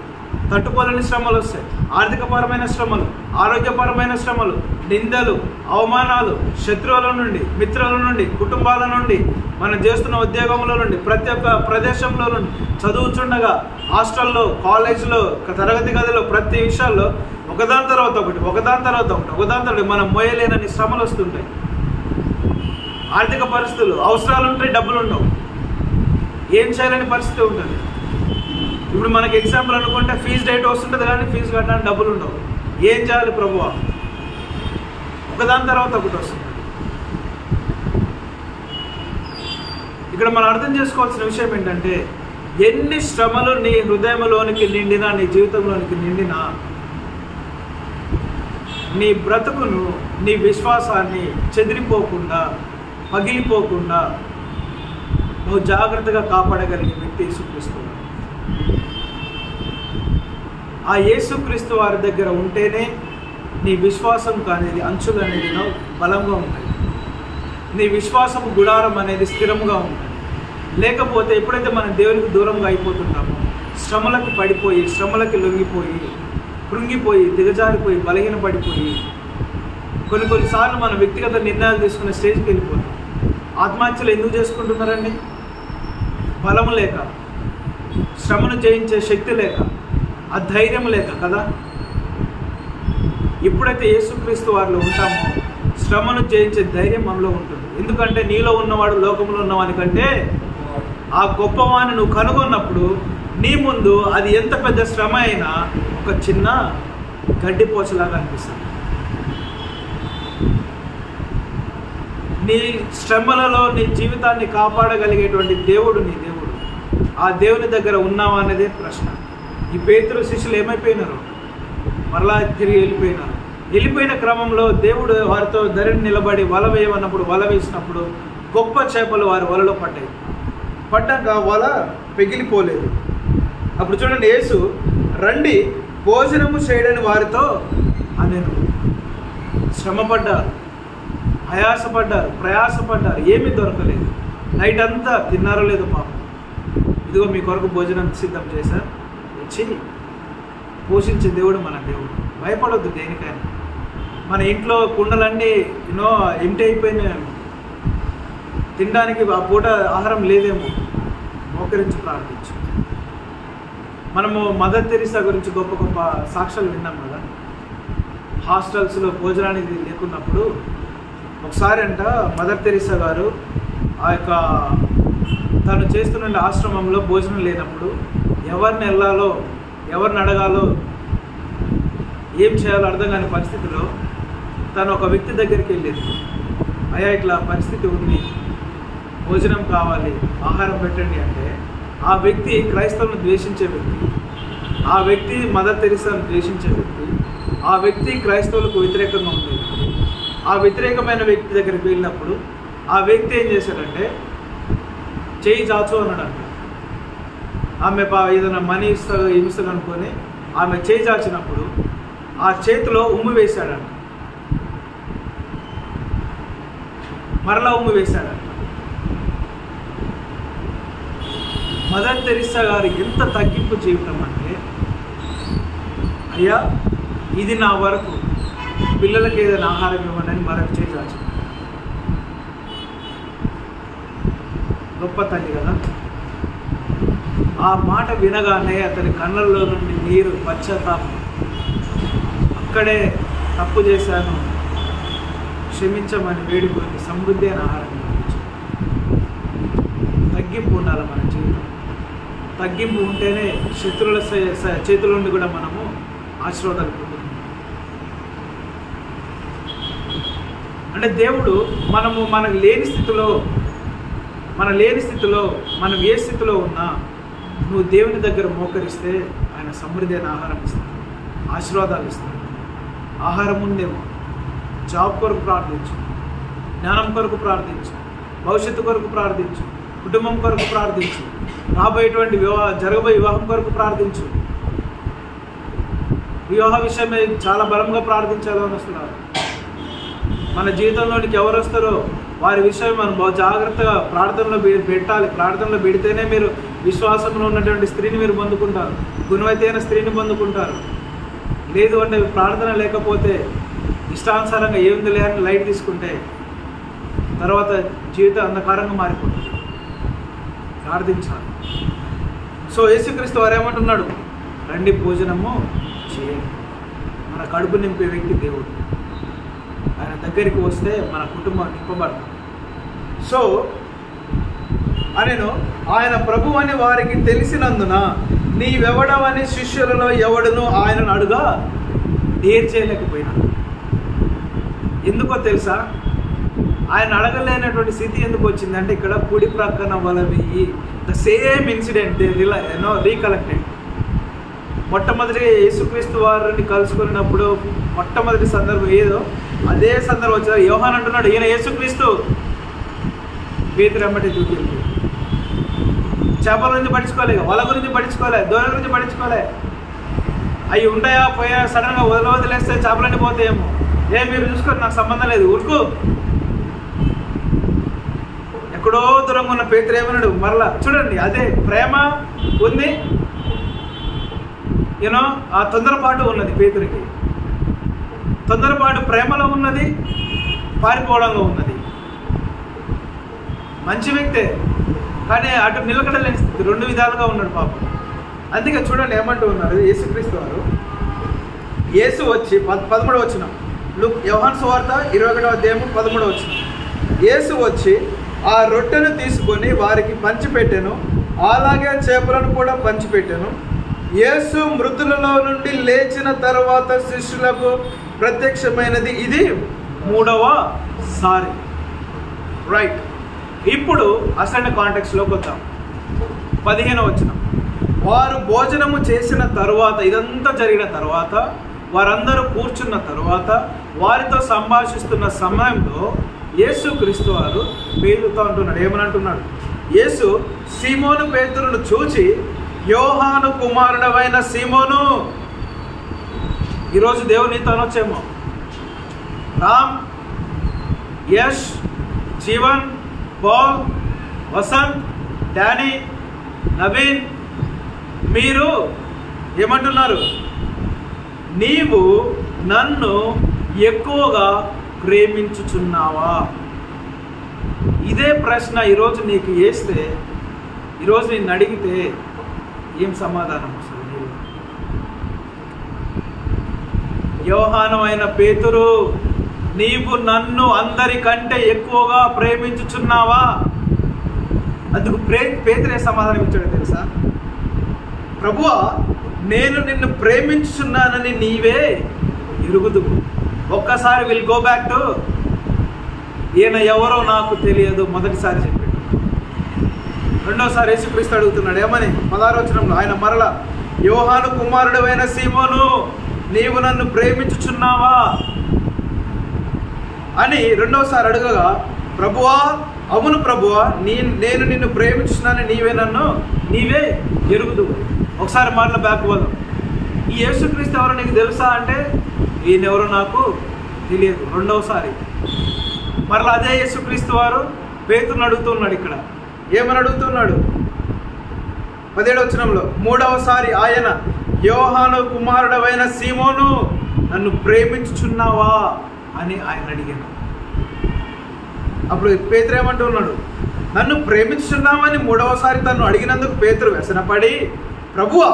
తట్టుకోలేని శ్రమలు వస్తాయి, ఆర్థికపరమైన శ్రమలు, ఆరోగ్యపరమైన శ్రమలు, నిందలు, అవమానాలు, శత్రువుల నుండి, మిత్రుల నుండి, కుటుంబాల నుండి, మనం చేస్తున్న ఉద్యోగంలో నుండి, ప్రతి ఒక్క ప్రదేశంలో నుండి, చదువుచుండగా, హాస్టల్లో, కాలేజీలో, తరగతి గదిలో, ప్రతి విషయాల్లో ఒక ఒకదాని తర్వాత ఒకటి మనం మోయలేనని శ్రమలు వస్తుంటాయి, ఆర్థిక పరిస్థితులు, అవసరాలు ఉంటాయి, డబ్బులు ఉండవు, ఏం చేయాలని పరిస్థితి ఉంటుంది. ఇప్పుడు మనకి ఎగ్జాంపుల్ అనుకుంటే ఫీజు డేట్ వస్తుంటుంది కానీ ఫీజు కట్టడానికి డబ్బులు ఉండవు. ఏం చేయాలి ప్రభువా? ఒకదాని తర్వాత ఒకటి వస్తుంది. ఇక్కడ మనం అర్థం చేసుకోవాల్సిన విషయం ఏంటంటే, ఎన్ని శ్రమలు నీ హృదయంలోనికి నిండినా, నీ జీవితంలోనికి నిండినా, నీ బ్రతుకును, నీ విశ్వాసాన్ని చెదిరిపోకుండా, పగిలిపోకుండా నువ్వు జాగ్రత్తగా కాపాడగలిగే వ్యక్తి యేసుక్రీస్తు. ఆ యేసుక్రీస్తు వారి దగ్గర ఉంటేనే నీ విశ్వాసం అనేది అంచులు అనేది బలంగా ఉంటాయి, నీ విశ్వాసం గుడారం అనేది స్థిరంగా ఉంటుంది. లేకపోతే ఎప్పుడైతే మనం దేవునికి దూరంగా అయిపోతుంటామో, శ్రమలకు పడిపోయి, శ్రమలకి లొంగిపోయి, కృంగిపోయి, దిగజారిపోయి, బలహీన పడిపోయి, కొన్నిసార్లు మన వ్యక్తిగత నిర్ణయాలు తీసుకునే స్టేజ్కి వెళ్ళిపోతాం. ఆత్మహత్యలు ఎందుకు చేసుకుంటున్నారండి? బలము లేక, శ్రమను జయించే శక్తి లేక, ఆ ధైర్యం లేక కదా. ఎప్పుడైతే యేసుక్రీస్తు వారిలో ఉంటామో శ్రమను జయించే ధైర్యం మనలో ఉంటుంది. ఎందుకంటే నీలో ఉన్నవాడు లోకంలో ఉన్నవానికంటే ఆ గొప్పవాన్ని నువ్వు కనుగొన్నప్పుడు నీ ముందు అది ఎంత పెద్ద శ్రమ అయినా ఒక చిన్న గడ్డిపోచలాగా అనిపిస్తుంది. నీ శ్రమలలో నీ జీవితాన్ని కాపాడగలిగేటువంటి దేవుడు నీ దేవుడు. ఆ దేవుని దగ్గర ఉన్నావా అనేదే ప్రశ్న. ఈ పేతురు శిష్యులు ఏమైపోయినారు? మరలా తిరిగి వెళ్ళిపోయిన క్రమంలో దేవుడు వారితో ధరిని నిలబడి వల వేయమన్నప్పుడు, వల వేసినప్పుడు గొప్ప చేపలు వారి వలలో పడ్డాక వల పెగిలిపోలేదు. అప్పుడు చూడండి, యేసు రండి భోజనము చేయడని వారితో అనేను. శ్రమపడ్డారు, ఆయాసపడ్డారు, ప్రయాసపడ్డారు, ఏమీ దొరకలేదు. నైట్ అంతా తిన్నారో లేదో పాపం. ఇదిగో మీ కొరకు భోజనం సిద్ధం చేశారు, వచ్చి పోషించే దేవుడు మన దేవుడు. భయపడొద్దు దేనికైనా. మన ఇంట్లో కుండలన్నీ ఎంటీ అయిపోయినాయేమో, తినడానికి ఆ పూట ఆహారం లేదేమో, మోకరించి ప్రార్థించు. మనము మదర్ తెరీసా గురించి గొప్ప గొప్ప సాక్ష్యాలు విన్నాం కదా. హాస్టల్స్లో భోజనానికి లేకున్నప్పుడు ఒకసారి మదర్ తెరీసా గారు ఆ యొక్క తను చేస్తున్న ఆశ్రమంలో భోజనం లేనప్పుడు ఎవరిని వెళ్ళాలో, ఎవరిని అడగాలో, ఏం చేయాలో అర్థం కాని పరిస్థితిలో తను ఒక వ్యక్తి దగ్గరికి వెళ్ళేది. అయ్యా ఇట్లా పరిస్థితి ఉంది, భోజనం కావాలి, ఆహారం పెట్టండి అంటే ఆ వ్యక్తి క్రైస్తవులను ద్వేషించే వ్యక్తి, ఆ వ్యక్తి మదర్ తెరీసాను ద్వేషించే వ్యక్తి, ఆ వ్యక్తి క్రైస్తవులకు వ్యతిరేకంగా ఉండే వ్యక్తి. ఆ వ్యతిరేకమైన వ్యక్తి దగ్గరికి వెళ్ళినప్పుడు ఆ వ్యక్తి ఏం చేశాడంటే చేయి చాచు అన్నాడంట. ఆమె ఏదైనా మనీ ఇస్తాను అనుకొని ఆమె చేయి చాచినప్పుడు ఆ చేతిలో ఉమ్ము వేశాడంట, మరలా ఉమ్ము వేశాడంట. మదర్ తెరీసా గారు ఎంత తగ్గింపు జీవితం అంటే, అయ్యా ఇది నా వరకు, పిల్లలకి ఏదైనా ఆహారం ఇవ్వండి అని మరొక చేయి చాచు. గొప్ప తల్లి కదా. ఆ మాట వినగానే అతని కళ్ళల్లో నుండి నీరు, పశ్చాత్తాపం, అక్కడే తప్పు చేశాను క్షమించమని వేడుకొని సమృద్ధి అయిన ఆహారం ఇవ్వచ్చు. తగ్గింపు ఉండాలి మన జీవితం. తగ్గింపు ఉంటేనే శత్రువుల చేతుల నుండి కూడా మనము ఆశీర్వాదాలు పొందుతాం. అంటే దేవుడు మనకు లేని స్థితిలో, మనం ఏ స్థితిలో ఉన్నా నువ్వు దేవుని దగ్గర మోకరిస్తే ఆయన సమృద్ధి అయిన ఆహారం ఇస్తాడు, ఆశీర్వాదాలు ఇస్తాడు. ఆహారం ఉందేమో, జాబ్ కొరకు ప్రార్థించు, జ్ఞానం కొరకు ప్రార్థించు, భవిష్యత్తు కొరకు ప్రార్థించు, కుటుంబం కొరకు ప్రార్థించు, రాబోయేటువంటి జరగబోయే వివాహం కొరకు ప్రార్థించు. వివాహ విషయమే చాలా బలంగా ప్రార్థించాలని వస్తున్నారు. మన జీవితంలోనికి ఎవరు వస్తారో వారి విషయం మనం జాగ్రత్తగా ప్రార్థనలో పెట్టాలి. ప్రార్థనలో పెడితేనే మీరు విశ్వాసంలో ఉన్నటువంటి స్త్రీని మీరు పొందుకుంటారు, గుణవైతైన స్త్రీని పొందుకుంటారు. లేదు అంటే ప్రార్థన లేకపోతే ఇష్టానుసారంగా ఏముంది లేదని లైట్ తీసుకుంటే తర్వాత జీవితం అంధకారంగా మారిపోతుంది. ప్రార్థించాలి. సో యేసుక్రీస్తు వారు ఏమంటున్నాడు? రండి భోజనము చేయండి. మన కడుపు నింపే వ్యక్తి దేవుడు. ఆయన దగ్గరికి వస్తే మన కుటుంబం నింపబడుతుంది. సో అనేను ఆయన ప్రభు అని వారికి తెలిసినందున నీవెవడవని శిష్యులలో ఎవడును ఆయనను అడుగా డేర్ చేయలేకపోయినాడు. ఎందుకో తెలుసా? ఆయన అడగలేనటువంటి స్థితి ఎందుకు వచ్చిందంటే ఇక్కడ కుడి ప్రక్కన వలవి ద సేమ్ ఇన్సిడెంట్ రీకలెక్టెడ్. మొట్టమొదటిగా యేసుక్రీస్తు వారిని కలుసుకున్నప్పుడు మొట్టమొదటి సందర్భం ఏదో అదే సందర్భం వచ్చారు. యోహాన్ అంటున్నాడు, ఈయన యేసుక్రీస్తు. పేతురు వెంబడి దూకింది. చేపల గురించి పట్టించుకోలే, వల గురించి పట్టించుకోలే, దోల గురించి పట్టించుకోలే. అవి ఉంటాయా పోయా సడన్గా వదిలేస్తే చేపలన్నీ పోతాయేమో, మీరు చూసుకోండి, నాకు సంబంధం లేదు, ఉరుకు. ఎక్కడో దూరంగా ఉన్న పేతురు ఏమన్నాడు, మరలా చూడండి అదే ప్రేమ ఉంది, ఆ తొందరపాటు ఉన్నది పేతురికి. తొందరపాటు ప్రేమలో ఉన్నది, పారిపోవడంలో ఉన్నది. మంచి వ్యక్తే కానీ అటు నిలకడలేని స్థితి, రెండు విధాలుగా ఉన్నాడు పాపం. అందుకే చూడండి ఏమంటూ ఉన్నారు యేసుక్రీస్తు వారు. యేసు వచ్చి 13వ వచనం, యోహాను సువార్త 21వ అధ్యాయం 13వ వచనం. యేసు వచ్చి ఆ రొట్టెను తీసుకొని వారికి పంచిపెట్టెను, అలాగే చేపలను కూడా పంచిపెట్టెను. యేసు మృతులలో నుండి లేచిన తర్వాత శిష్యులకు ప్రత్యక్షమైనది ఇది 3వ సారి. రైట్, ఇప్పుడు అసలు కాంటెక్స్లోకి వద్దాం. 15వ వచనం. వారు భోజనము చేసిన తరువాత, ఇదంతా జరిగిన తర్వాత, వారందరూ కూర్చున్న తరువాత వారితో సంభాషిస్తున్న సమయంలో యేసుక్రీస్తు వారు పేతురుతో అంటున్నాడు, ఏమని అంటున్నాడు? యేసు సీమోను పేతురును చూచి, యోహాను కుమారుడవైన సీమోను, ఈరోజు దేవుడు నీతో అనొచ్చేమో, రామ్, యష్, జీవన్, పాల్, వసంత్, డానీ, నవీన్, మీరు ఏమంటున్నారు? నీవు నన్ను ఎక్కువగా ప్రేమించుచున్నావా? ఇదే ప్రశ్న ఈరోజు నీకు వేస్తే, ఈరోజు నిన్ను అడిగితే ఏం సమాధానం వస్తుంది? యోహాను అయిన పేతురు, నీవు నన్ను అందరికంటే ఎక్కువగా ప్రేమించుచున్నావా? అందుకు పేతురే సమాధానం ఇచ్చాడు తెలుసా? ప్రభువా, నేను నిన్ను ప్రేమించుచున్నానని నీవే ఎరుగుదువు. ఒక్కసారి విల్ గో బ్యాక్ టు ఈయన ఎవరో నాకు తెలియదు మొదటిసారి చెప్పాడు. రెండోసారి యేసుక్రీస్తు అడుగుతున్నాడు, ఏమని? 16వ వచనంలో ఆయన మరల, యోహాను కుమారుడవైన సీమోను, నీవు నన్ను ప్రేమించుచున్నావా అని రెండోసారి అడగగా, ప్రభువా, అవును ప్రభువా, నేను నిన్ను ప్రేమించున్నానని నీవే ఎరుగుదువు. ఒకసారి మరల బ్యాక్ పోదాం. ఈ యేసుక్రీస్తు ఎవరో నీకు తెలుసా అంటే, ఈయనెవరో నాకు తెలియదు. రెండవసారి మరలా అదే యేసుక్రీస్తు వారు పేతురుని అడుగుతున్నాడు. ఇక్కడ ఏమని అడుగుతున్నాడు? 17వ వచనంలో, 3వసారి ఆయన, యోహాను కుమారుడవైన సీమోను, నన్ను ప్రేమించుచున్నావా అని ఆయన అడిగాను. అప్పుడు పేతురు ఏమంటున్నాడు? నన్ను ప్రేమించుచున్నావని 3వసారి తను అడిగినందుకు పేతురు వ్యసనపడి, ప్రభువా,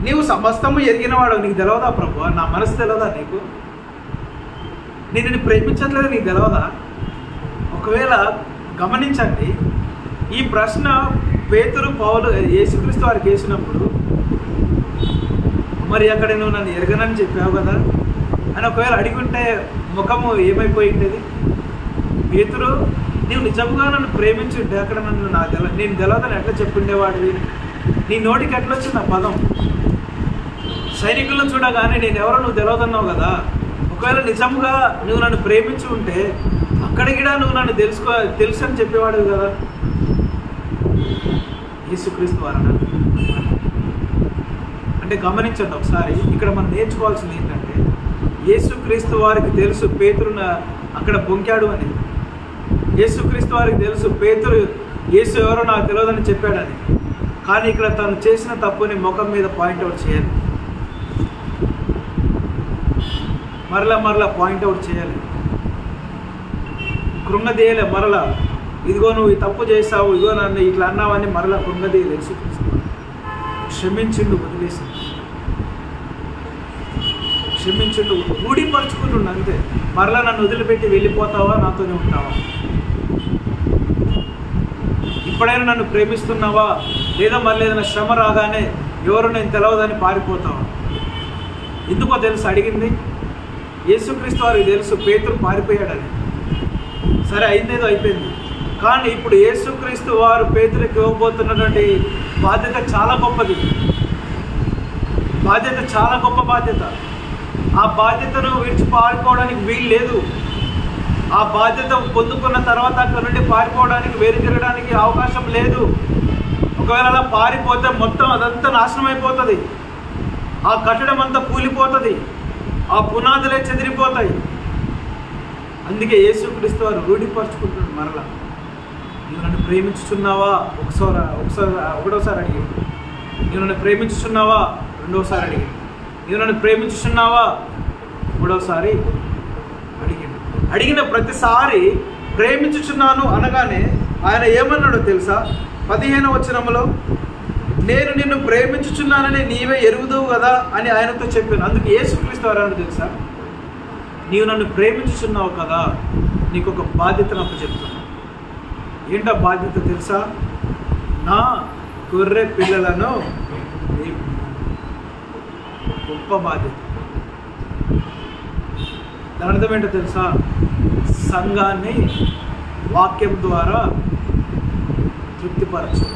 నీవు సమస్తము ఎరిగినవాడు, నీకు తెలవదా ప్రభువా? నా మనసు తెలవదా నీకు? నేను నిన్ను ప్రేమించట్లేదు, నీకు తెలవదా? ఒకవేళ గమనించండి, ఈ ప్రశ్న పేతురు పౌలు యేసుక్రీస్తు వారికి వేసినప్పుడు, మరి అక్కడ నువ్వు నన్ను ఎరగనని చెప్పావు కదా అని ఒకవేళ అడిగుంటే ముఖము ఏమైపోయి ఉండేది? పేతురు, నీవు నిజంగా నన్ను ప్రేమించుంటే అక్కడ నన్ను నేను తెలవదని ఎట్లా చెప్పుండేవాడివి? నీ నోటికి ఎట్లా వచ్చింది ఆ పదం? సైనికులను చూడగానే నేను ఎవరో నువ్వు తెలవదన్నావు కదా. ఒకవేళ నిజంగా నువ్వు నన్ను ప్రేమించి ఉంటే అక్కడికి నువ్వు నన్ను తెలుసు అని చెప్పేవాడు కదా. యేసుక్రీస్తు వారు అంటే గమనించండి ఒకసారి. ఇక్కడ మనం నేర్చుకోవాల్సింది ఏంటంటే, యేసుక్రీస్తు వారికి తెలుసు పేతురున అక్కడ బొంకాడు అని. యేసుక్రీస్తు వారికి తెలుసు పేతురు యేసు ఎవరో నాకు తెలియదని చెప్పాడని. కానీ ఇక్కడ తను చేసిన తప్పుని ముఖం మీద పాయింట్అవుట్ చేయాలి, మరలా పాయింట్అవుట్ చేయాలి, కృంగదీయలే. మరలా ఇదిగో నువ్వు ఈ తప్పు చేసావు, ఇదిగో నన్ను ఇట్లా అన్నావని మరలా కృంగదీయలే. యేసుక్రీస్తు క్షమించిండు, వదిలేసిండు. క్షమించుండు, రూఢిపరుచుకుంటుండు అంతే. మరలా నన్ను వదిలిపెట్టి వెళ్ళిపోతావా, నాతోనే ఉంటావా? ఇప్పుడైనా నన్ను ప్రేమిస్తున్నావా, లేదా మళ్ళీ ఏదైనా శ్రమ రాగానే ఎవరు నేను తెలవదని పారిపోతావా? ఎందుకో తెలుసు అడిగింది. యేసుక్రీస్తు వారికి తెలుసు పేతురు పారిపోయాడని. సరే, అయిందేదో అయిపోయింది. కానీ ఇప్పుడు యేసుక్రీస్తు వారు పేతురుకి ఇవ్వబోతున్నటువంటి బాధ్యత చాలా గొప్పది. బాధ్యత చాలా గొప్ప బాధ్యత. ఆ బాధ్యతను విడిచి పారిపోవడానికి వీలు లేదు. ఆ బాధ్యత పొందుకున్న తర్వాత అక్కడ నుండి పారిపోవడానికి, వేరు తిరగడానికి అవకాశం లేదు. ఒకవేళ అలా పారిపోతే మొత్తం అదంతా నాశనం అయిపోతుంది. ఆ కట్టడం అంతా కూలిపోతుంది. ఆ పునాదులే చెదిరిపోతాయి. అందుకే యేసుక్రీస్తు వారు రూఢిపరుచుకుంటున్నాడు. మరలా నీవు నన్ను ప్రేమించుచున్నావా, ఒకటోసారి అడిగాడు. నీవు నన్ను ప్రేమించుచున్నావా, రెండోసారి అడిగాడు. నీవు నన్ను ప్రేమించుచున్నావా, మూడోసారి అడిగాడు. అడిగిన ప్రతిసారి ప్రేమించుచున్నాను అనగానే ఆయన ఏమన్నాడో తెలుసా? 15వ వచనంలో, నేను నిన్ను ప్రేమించుచున్నానని నీవే ఎరుగుదువు కదా అని ఆయనతో చెప్పాను. అందుకు యేసుక్రీస్తు వారు అన్నాడు తెలుసా, నీవు నన్ను ప్రేమించుచున్నావు కదా, నీకు ఒక బాధ్యతను అప్పచెప్తున్నాను. ఏంటో బాధ్యత తెలుసా? నా గొర్రె పిల్లలను. గొప్ప బాధ్యత. దాని అర్థం ఏంటో తెలుసా? సంఘాన్ని వాక్యం ద్వారా తృప్తిపరచు.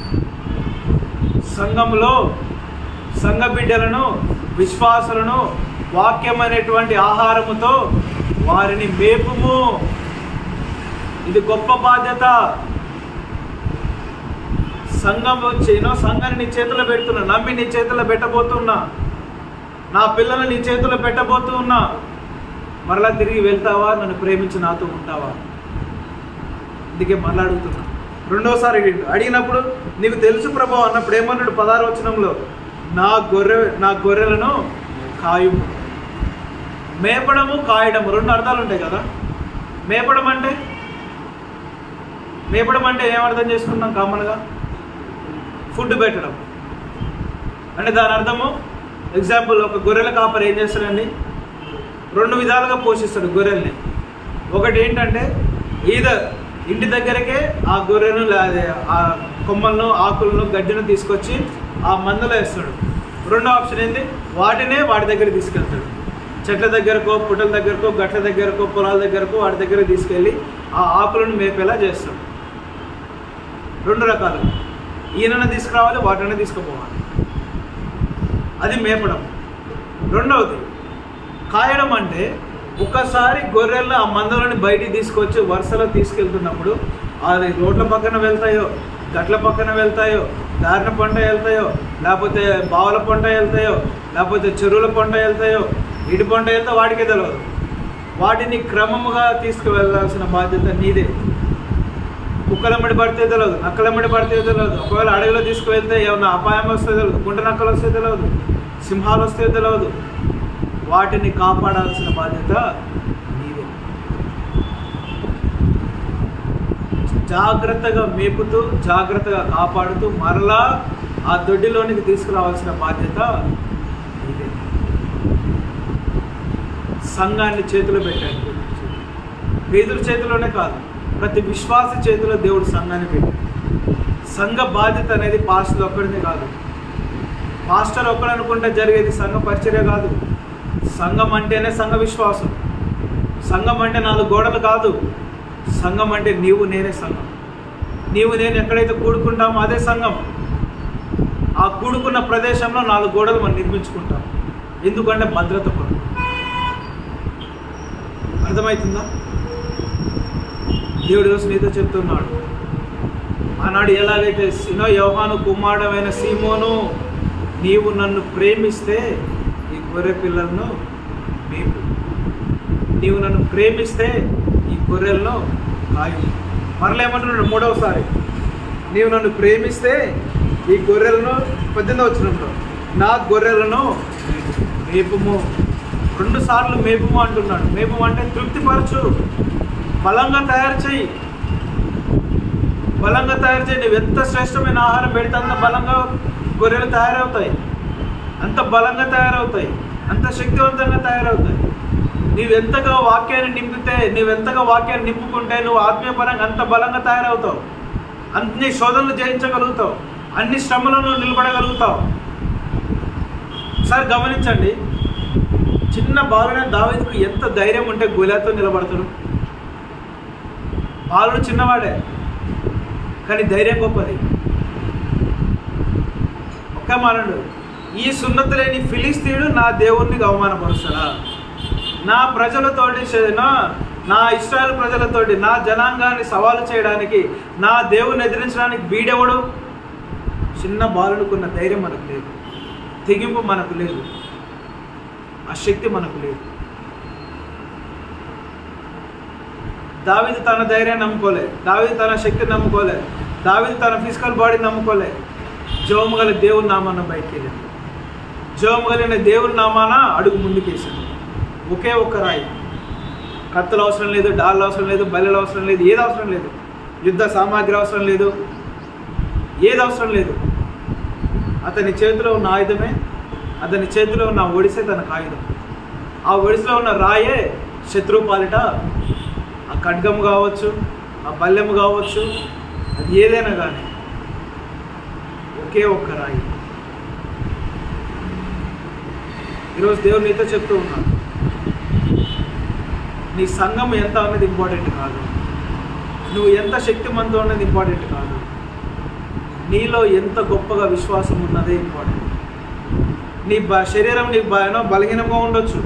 సంఘంలో సంఘ బిడ్డలను, విశ్వాసులను వాక్యం అనేటువంటి ఆహారముతో వారిని మేపుము. ఇది గొప్ప బాధ్యత. సంఘాన్ని నీ చేతిలో పెడుతున్నా, నమ్మి నీ చేతిలో పెట్టబోతున్నా, నా పిల్లలు నీ చేతిలో పెట్టబోతున్నా. మరలా తిరిగి వెళ్తావా, నన్ను ప్రేమించి నాతో ఉంటావా? అందుకే మరలా అడుగుతున్నా. రెండోసారి అడిగినప్పుడు నీకు తెలుసు ప్రభు అన్నప్పుడు ఏమన్నాడు? 16వ వచనంలో, నా గొర్రెలను కాయుము. మేపడము, కాయడము రెండు అర్థాలు ఉంటాయి కదా. మేపడం అంటే ఏమర్థం చేసుకున్నాం కామన్గా? ఫుడ్ పెట్టడం అంటే దాని అర్థము. ఎగ్జాంపుల్, ఒక గొర్రెల కాపరి ఏం చేస్తాడండి? 2 విధాలుగా పోషిస్తాడు గొర్రెల్ని. ఒకటి ఏంటంటే ఈదర్ ఇంటి దగ్గరకే ఆ గొర్రెను, ఆ కొమ్మలను, ఆకులను, గడ్డిను తీసుకొచ్చి ఆ మందులో వేస్తాడు. రెండో ఆప్షన్ ఏంటి? వాటినే వాడి దగ్గర తీసుకెళ్తాడు. చెట్ల దగ్గరకో, పుట్టల దగ్గరకో, గట్ల దగ్గరకో, పొలాల దగ్గరకో వాడి దగ్గర తీసుకెళ్ళి ఆ ఆకులను మేపేలా చేస్తాడు. 2 రకాలు. ఈయనను తీసుకురావాలి, వాటిని తీసుకుపోవాలి. అది మేపడం. రెండవది కాయడం అంటే ఒక్కసారి గొర్రెలను ఆ మందలని బయటికి తీసుకొచ్చి వరుసలో తీసుకెళ్తున్నప్పుడు అది రోడ్ల పక్కన వెళ్తాయో, గట్ల పక్కన వెళ్తాయో, దారిన పంట వెళ్తాయో, లేకపోతే బావుల పంట వెళ్తాయో, లేకపోతే చెరువుల పంట వెళ్తాయో, ఇటు పంట వెళ్తే వాడికే తెలియదు. వాటిని క్రమముగా తీసుకువెళ్ళాల్సిన బాధ్యత నీదే. కుక్కలమ్మడి పడితే తెలియదు, నక్కలమ్మడి పడితే తెలియదు. ఒకవేళ అడవిలో తీసుకువెళ్తే ఏమన్నా అపాయం వస్తే తెలియదు, కుంట నక్కలు వస్తే తెలియదు, సింహాలు వస్తే తెలియదు. వాటిని కాపాడాల్సిన బాధ్యత నీదే. జాగ్రత్తగా మేపుతూ, జాగ్రత్తగా కాపాడుతూ మరలా ఆ దొడ్డిలోనికి తీసుకురావాల్సిన బాధ్యత నీదే. సంఘాన్ని చేతిలో పెట్టాడు. పేదల చేతిలోనే కాదు, ప్రతి విశ్వాస చేతిలో దేవుడు సంఘాన్ని పెట్టాడు. సంఘ బాధ్యత అనేది పాస్టర్ ఒక్కడిదే కాదు. పాస్టర్ ఒక్కడు అనుకుంటే జరిగేది సంఘ పరిచర్య కాదు. సంఘం అంటేనే సంఘ విశ్వాసం. సంఘం అంటే 4 గోడలు కాదు. సంఘం అంటే నీవు నేనే సంఘం. నీవు నేను ఎక్కడైతే కూడుకుంటామో అదే సంఘం. ఆ కూడుకున్న ప్రదేశంలో 4 గోడలు మనం నిర్మించుకుంటాం. ఎందుకంటే భద్రత కొరకు. అర్థమవుతుందా? దేవుడి రోజు నీతో చెప్తున్నాడు. ఆనాడు ఎలాగైతే యోహాను కుమారుడైన సీమోను, నీవు నన్ను ప్రేమిస్తే ఈ గొర్రె పిల్లలను మేపు. నీవు నన్ను ప్రేమిస్తే ఈ గొర్రెలను కాయు. మరలా ఏమంటున్నాడు 3వసారి? నీవు నన్ను ప్రేమిస్తే ఈ గొర్రెలను, 18వ వచనంలో, నా గొర్రెలను మేపుము. 2 సార్లు మేపుము అంటున్నాడు. మేపుము అంటే తృప్తిపరచు, బలంగా తయారు చేయి. బలంగా తయారు చేయి. నువ్వు ఎంత శ్రేష్టమైన ఆహారం పెడితే అంత బలంగా గొర్రెలు తయారవుతాయి, అంత బలంగా తయారవుతాయి. అంత శక్తివంతంగా తయారవుతాయి. నీవెంతగా వాక్యాన్ని నింపితే, నీవెంతగా వాక్యాన్ని నింపుకుంటే నువ్వు ఆత్మీయపరంగా అంత బలంగా తయారవుతావు. అన్ని శోధనలు జయించగలుగుతావు, అన్ని శ్రమలను నిలబడగలుగుతావు. ఒకసారి గమనించండి, చిన్న బాలుడైన దావీదుకు ఎంత ధైర్యం ఉంటే గొలియాతుతో నిలబడతాడు. బాలుడు చిన్నవాడే, కానీ ధైర్యం గొప్పది. ఒక్క మానడు, ఈ సున్నతి లేని ఫిలిస్తీయుడు నా దేవుణ్ణి అవమానపరుస్తాడా? నా ప్రజలతోటి, నా ఇశ్రాయేలు ప్రజలతోటి నా జనాంగాన్ని సవాలు చేయడానికి, నా దేవుని ఎదిరించడానికి వీడెవడు? చిన్న బాలుడుకున్న ధైర్యం మనకు లేదు, తెగింపు మనకు లేదు, ఆ శక్తి మనకు లేదు. దావీదు తన ధైర్యాన్ని నమ్ముకోలే, దావీదు తన శక్తిని నమ్ముకోలే, దావీదు తన ఫిజికల్ బాడీని నమ్ముకోలే. జవము గల దేవుని నామాన బయటికి వెళ్ళాడు. జవము కలిగిన దేవుని నామాన అడుగు ముందుకేసాడు. ఒకే ఒక్క రాయి. కత్తులు అవసరం లేదు, డాళ్ళు అవసరం లేదు, బల్లెలు అవసరం లేదు, ఏది అవసరం లేదు, యుద్ధ సామాగ్రి అవసరం లేదు, ఏది అవసరం లేదు. అతని చేతిలో ఉన్న ఆయుధమే, అతని చేతిలో ఉన్న ఒడిసే తనకు ఆయుధం. ఆ ఒడిసెలో ఉన్న రాయే శత్రువు పాలిట ఆ ఖడ్గము కావచ్చు, ఆ బల్లెము కావచ్చు, అది ఏదైనా కానీ ఒకే ఒక్క రాయి. ఈరోజు దేవుడు నీతో చెప్తూ ఉన్నాడు, నీ సంఘం ఎంత అన్నది ఇంపార్టెంట్ కాదు, నువ్వు ఎంత శక్తిమంతం అన్నది ఇంపార్టెంట్ కాదు, నీలో ఎంత గొప్పగా విశ్వాసం ఉన్నదే ఇంపార్టెంట్. నీ శరీరం నీకు బలహీనంగా ఉండొచ్చు,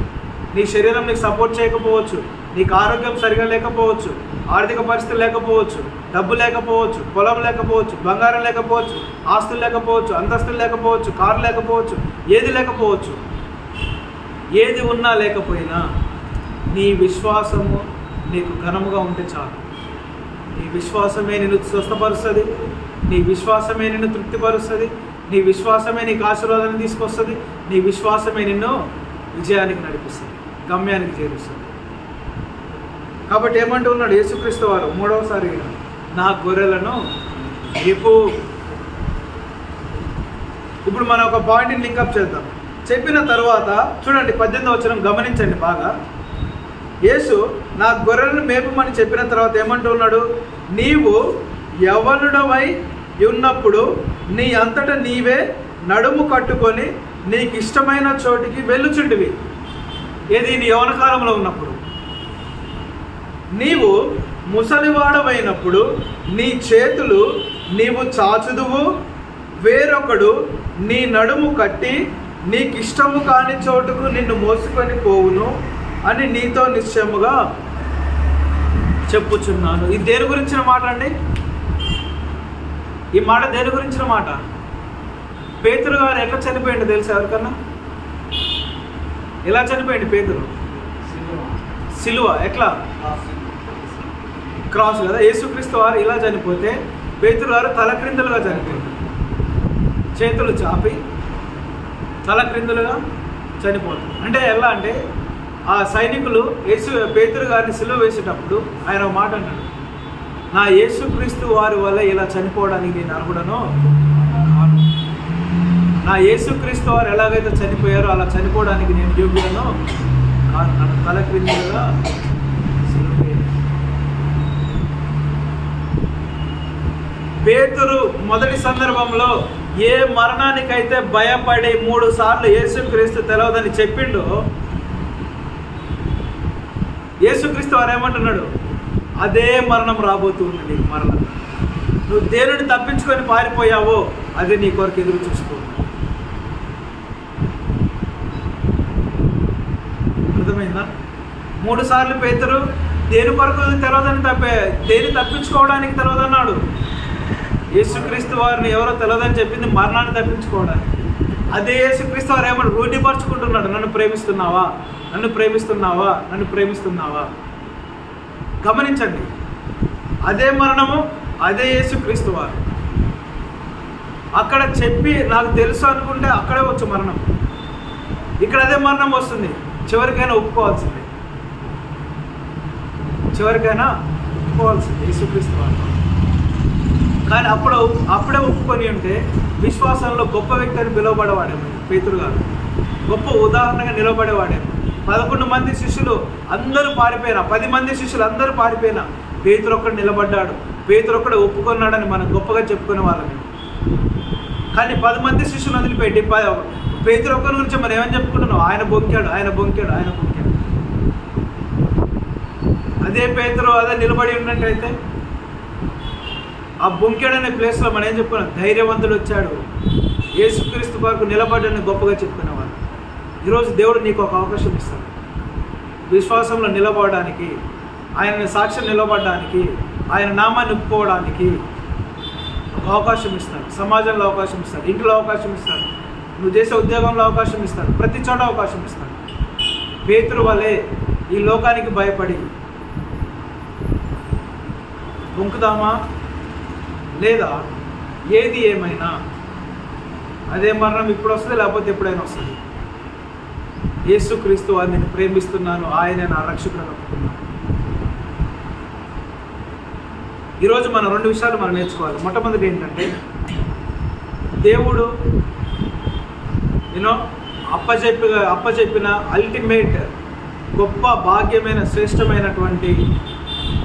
నీ శరీరం నీకు సపోర్ట్ చేయకపోవచ్చు, నీకు ఆరోగ్యం సరిగా లేకపోవచ్చు, ఆర్థిక పరిస్థితి లేకపోవచ్చు, డబ్బు లేకపోవచ్చు, పొలం లేకపోవచ్చు, బంగారం లేకపోవచ్చు, ఆస్తులు లేకపోవచ్చు, అంతస్తులు లేకపోవచ్చు, కారు లేకపోవచ్చు, ఏది లేకపోవచ్చు. ఏది ఉన్నా లేకపోయినా నీ విశ్వాసము నీకు ఘనముగా ఉంటే చాలు. నీ విశ్వాసమే నిన్ను స్వస్థపరుస్తుంది, నీ విశ్వాసమే నిన్ను తృప్తిపరుస్తుంది, నీ విశ్వాసమే నీకు ఆశీర్వాదాన్ని తీసుకొస్తుంది, నీ విశ్వాసమే నిన్ను విజయానికి నడిపిస్తుంది, గమ్యానికి చేరుస్తుంది. కాబట్టి ఏమంటూ ఉన్నాడు యేసుక్రీస్తు వారు మూడవసారి, నా గొర్రెలను రేపు. ఇప్పుడు మనం ఒక పాయింట్ని లింకప్ చేద్దాం. చెప్పిన తర్వాత చూడండి 18వ వచనం గమనించండి బాగా. యేసు నా గొర్రెలను మేపమని చెప్పిన తర్వాత ఏమంటూ ఉన్నాడు? నీవు యవ్వనుడవై ఉన్నప్పుడు నీ అంతటా నీవే నడుము కట్టుకొని నీకు ఇష్టమైన చోటికి వెళ్ళుచుంటివి. ఏది? నీ యవ్వన కాలంలో ఉన్నప్పుడు. నీవు ముసలివాడమైనప్పుడు నీ చేతులు నీవు చాచుదువు, వేరొకడు నీ నడుము కట్టి నీకు ఇష్టము కాని చోటుకు నిన్ను మోసుకొని పోవును అని నీతో నిశ్చయముగా చెప్పుచున్నాను. ఇది దేని గురించిన మాట అండి? ఈ మాట దేని గురించిన మాట? పేతురు గారు ఎట్లా చనిపోయింది తెలుసా ఎవరికన్నా? ఎలా చనిపోయింది పేతురు? సిలువ. ఎట్లా? క్రాస్ కదా. యేసుక్రీస్తు వారు ఇలా చనిపోతే పేతురు గారు తలక్రిందులుగా చనిపోయింది. చేతులు చాపి తలక్రిందులుగా చనిపోతుంది. అంటే ఎలా అంటే ఆ సైనికులు పేతురు గారిని సిలువ వేసేటప్పుడు ఆయన ఒక మాట అన్నాడు, నా యేసుక్రీస్తు వారి వల్ల ఇలా చనిపోవడానికి నేను అర్హుడనో కాను. నా యేసుక్రీస్తు వారు ఎలాగైతే చనిపోయారో అలా చనిపోవడానికి నేను యోగ్యుడనో కాను. నన్ను తలక్రిందులుగా సిలువ. పేతురు మొదటి సందర్భంలో ఏ మరణానికైతే భయపడి 3 సార్లు యేసుక్రీస్తు తెలవదని చెప్పిండో, యేసుక్రీస్తు వారు ఏమంటున్నాడు? అదే మరణం రాబోతుంది నీకు. మరణం నువ్వు దేనిని తప్పించుకొని పారిపోయావో అది నీ కొరకు ఎదురు చూసుకో. అర్థమైందా? 3 సార్లు పేతురు దేని కొరకు తెలవదని దేని తప్పించుకోవడానికి తెలవదన్నాడు. యేసుక్రీస్తు వారిని ఎవరో తెలవదని చెప్పింది మరణాన్ని తప్పించుకోవడానికి. అదే యేసుక్రీస్తు వారు ఏమన్నా రూఢిపరుచుకుంటున్నాడు, నన్ను ప్రేమిస్తున్నావా, నన్ను ప్రేమిస్తున్నావా, నన్ను ప్రేమిస్తున్నావా. గమనించండి, అదే మరణము, అదే యేసుక్రీస్తు వారు. అక్కడ చెప్పి నాకు తెలుసు అనుకుంటే అక్కడే వచ్చు మరణం, ఇక్కడ అదే మరణం వస్తుంది. చివరికైనా ఒప్పుకోవాల్సిందే, చివరికైనా ఒప్పుకోవాల్సిందే యేసుక్రీస్తు వారు. కానీ అప్పుడే ఒప్పుకొని ఉంటే విశ్వాసంలో గొప్ప వ్యక్తి అని పిలువబడేవాడే పేతురు గారు. గొప్ప ఉదాహరణగా నిలబడేవాడే. 11 మంది శిష్యులు అందరూ పారిపోయినా, 10 మంది శిష్యులు అందరూ పారిపోయినా పేతురు ఒక్కడు నిలబడ్డాడు, పేతురు ఒక్కడు ఒప్పుకున్నాడని మనం గొప్పగా చెప్పుకునే వాళ్ళని. కానీ 10 మంది శిష్యులు వదిలిపెట్టి పేతురు ఒక్కరి గురించి మనం ఏమని చెప్పుకుంటున్నాం? ఆయన బొంకాడు. అదే పేతురు అదే నిలబడి ఉన్నట్టయితే ఆ బొంకాడనే ప్లేస్లో మనం ఏం చెప్పుకున్నాం? ధైర్యవంతుడు వచ్చాడు, యేసుక్రీస్తు కొరకు నిలబడ్డని గొప్పగా చెప్పుకునేవాళ్ళు. ఈరోజు దేవుడు నీకు ఒక అవకాశం ఇస్తాడు, విశ్వాసంలో నిలబడడానికి, ఆయన సాక్ష్యం నిలబడడానికి, ఆయన నామాన్ని ఒప్పుకోవడానికి ఒక అవకాశం ఇస్తాడు. సమాజంలో అవకాశం ఇస్తాడు, ఇంట్లో అవకాశం ఇస్తాడు, నువ్వు చేసే ఉద్యోగంలో అవకాశం ఇస్తాడు, ప్రతి చోట అవకాశం ఇస్తాడు. పేతురు వలె ఈ లోకానికి భయపడి బొంకుదామా లేదా ఏది ఏమైనా అదే మరణం ఇప్పుడు వస్తుంది, లేకపోతే ఎప్పుడైనా వస్తుంది. యేసుక్రీస్తు వారిని నేను ప్రేమిస్తున్నాను, ఆయన నా రక్షకులను ఒప్పుకున్నాను. ఈరోజు మనం 2 విషయాలు మనం నేర్చుకోవాలి. మొట్టమొదటి ఏంటంటే, దేవుడు అప్పచెప్పిన అల్టిమేట్ గొప్ప భాగ్యమైన శ్రేష్టమైనటువంటి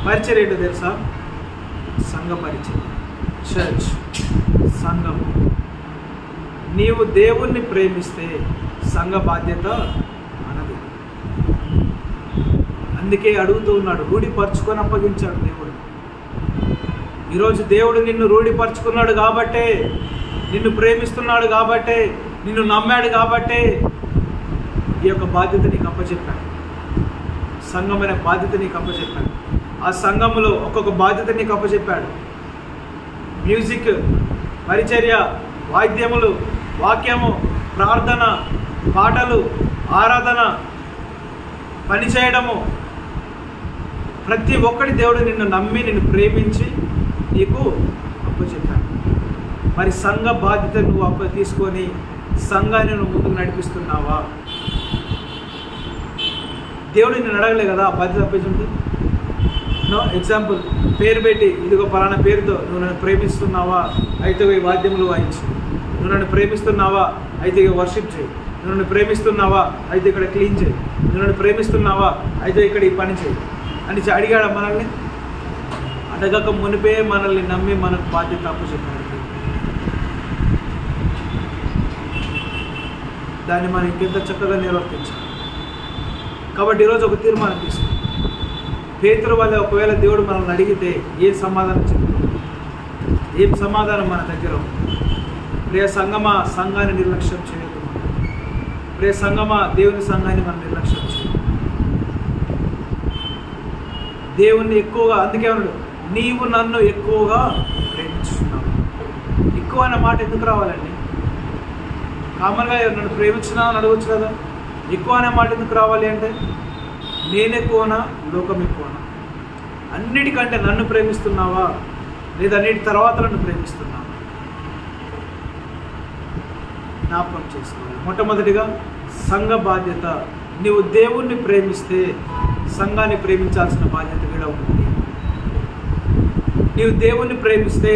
పరిచర్య ఏంటో తెలుసా? సంఘ పరిచర్య, చర్చ్, సంఘము. నీవు దేవుణ్ణి ప్రేమిస్తే సంఘ బాధ్యత మనది. అందుకే అడుగుతూ ఉన్నాడు, రూఢిపరుచుకొని అప్పగించాడు దేవుడు. ఈరోజు దేవుడు నిన్ను రూఢిపరుచుకున్నాడు కాబట్టే, నిన్ను ప్రేమిస్తున్నాడు కాబట్టే, నిన్ను నమ్మాడు కాబట్టే ఈ యొక్క బాధ్యత నీకు అప్పచెప్పాడు. సంఘమైన బాధ్యత నీకు అప్పచెప్పాడు. ఆ సంఘములో ఒక్కొక్క బాధ్యత నీకు అప్పచెప్పాడు. మ్యూజిక్, పరిచర్య, వాయిద్యములు, వాక్యము, ప్రార్థన, పాటలు, ఆరాధన, పనిచేయడము, ప్రతి ఒక్కటి దేవుడు నిన్ను నమ్మి నిన్ను ప్రేమించి నీకు అప్పచెప్పాడు. మరి సంఘ బాధ్యత నువ్వు తీసుకొని సంఘాన్ని నువ్వు ముందుకు నడిపిస్తున్నావా? దేవుడు నిన్ను అడగలే కదా ఆ బాధ్యత అప్పచెప్పింది. ఎగ్జాంపుల్, పేరు పెట్టి ఇదిగో పలానా పేరుతో నువ్వు నన్ను ప్రేమిస్తున్నావా? అయితే ఈ వాద్యములు వాయించు. నువ్వు నన్ను ప్రేమిస్తున్నావా? అయితే ఇక వర్షిప్ చేయి. నువ్వు నన్ను ప్రేమిస్తున్నావా? అయితే ఇక్కడ క్లీన్ చేయి. నువ్వు నన్ను ప్రేమిస్తున్నావా? అయితే ఇక్కడ ఈ పని చేయి అని అడిగాడు మనల్ని. అడగక మునిపే మనల్ని నమ్మి మనకు బాధ్యత అప్పచెప్పాడు. దాన్ని మనం ఇంకెంత చక్కగా నిర్వర్తించాలి. కాబట్టి ఈరోజు ఒక తీర్మానం తీసుకుంటాం. పేతురు వల్ల ఒకవేళ దేవుడు మనల్ని అడిగితే ఏం సమాధానం చెప్తాం? ఏం సమాధానం మన దగ్గర? ప్రియ సంఘమా, సంఘాన్ని నిర్లక్ష్యం చేయదు. ప్రియ సంఘమా, దేవుని సంఘాన్ని మనం నిర్లక్ష్యం చేయదు. దేవుణ్ణి ఎక్కువగా, అందుకే అన్నాడు, నీవు నన్ను ఎక్కువగా ప్రేమించున్నావు. ఎక్కువ అన్న మాట ఎందుకు రావాలండి? కామన్గా నన్ను ప్రేమించినా అని అడగచ్చు కదా. ఎక్కువ అనే మాట ఎందుకు రావాలి అంటే, నేను ఎక్కువనా, లోకం ఎక్కువనా? అన్నిటికంటే నన్ను ప్రేమిస్తున్నావా లేదా అన్నిటి తర్వాత నన్ను ప్రేమిస్తున్నావా? జ్ఞాపకం చేసుకోవాలి. మొట్టమొదటిగా సంఘ బాధ్యత. నీవు దేవుణ్ణి ప్రేమిస్తే సంఘాన్ని ప్రేమించాల్సిన బాధ్యత కూడా ఉంటుంది. నీవు దేవుణ్ణి ప్రేమిస్తే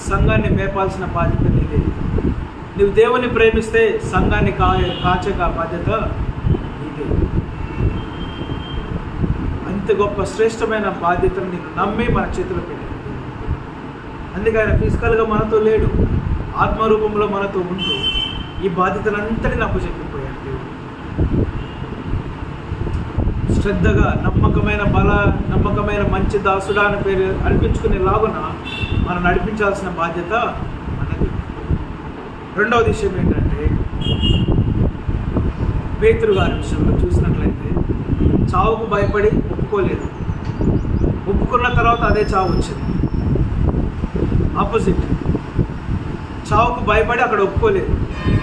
సంఘాన్ని మేపాల్సిన బాధ్యత నీదే. నువ్వు దేవుని ప్రేమిస్తే సంఘాన్ని కాచే బాధ్యత నీదే. అంత గొప్ప శ్రేష్టమైన బాధ్యతను నేను నమ్మి మన చేతిలో పెట్టాను. అందుకే ఆయన ఫిజికల్గా మనతో లేడు, ఆత్మరూపంలో మనతో ఉంటూ ఈ బాధ్యతలంతటి నాకు చెప్పిపోయాడు దేవుడు. శ్రద్ధగా నమ్మకమైన మంచి దాసుడా అని పేరు అనిపించుకునే లాగున మనం నడిపించాల్సిన బాధ్యత మనది. రెండవ విషయం ఏంటంటే, పేతురు గారి విషయంలో చూసినట్లయితే చావుకు భయపడి ఒప్పుకోలేదు. ఒప్పుకున్న తర్వాత అదే చావు వచ్చింది. ఆపోజిట్, చావుకు భయపడి అక్కడ ఒప్పుకోలేదు.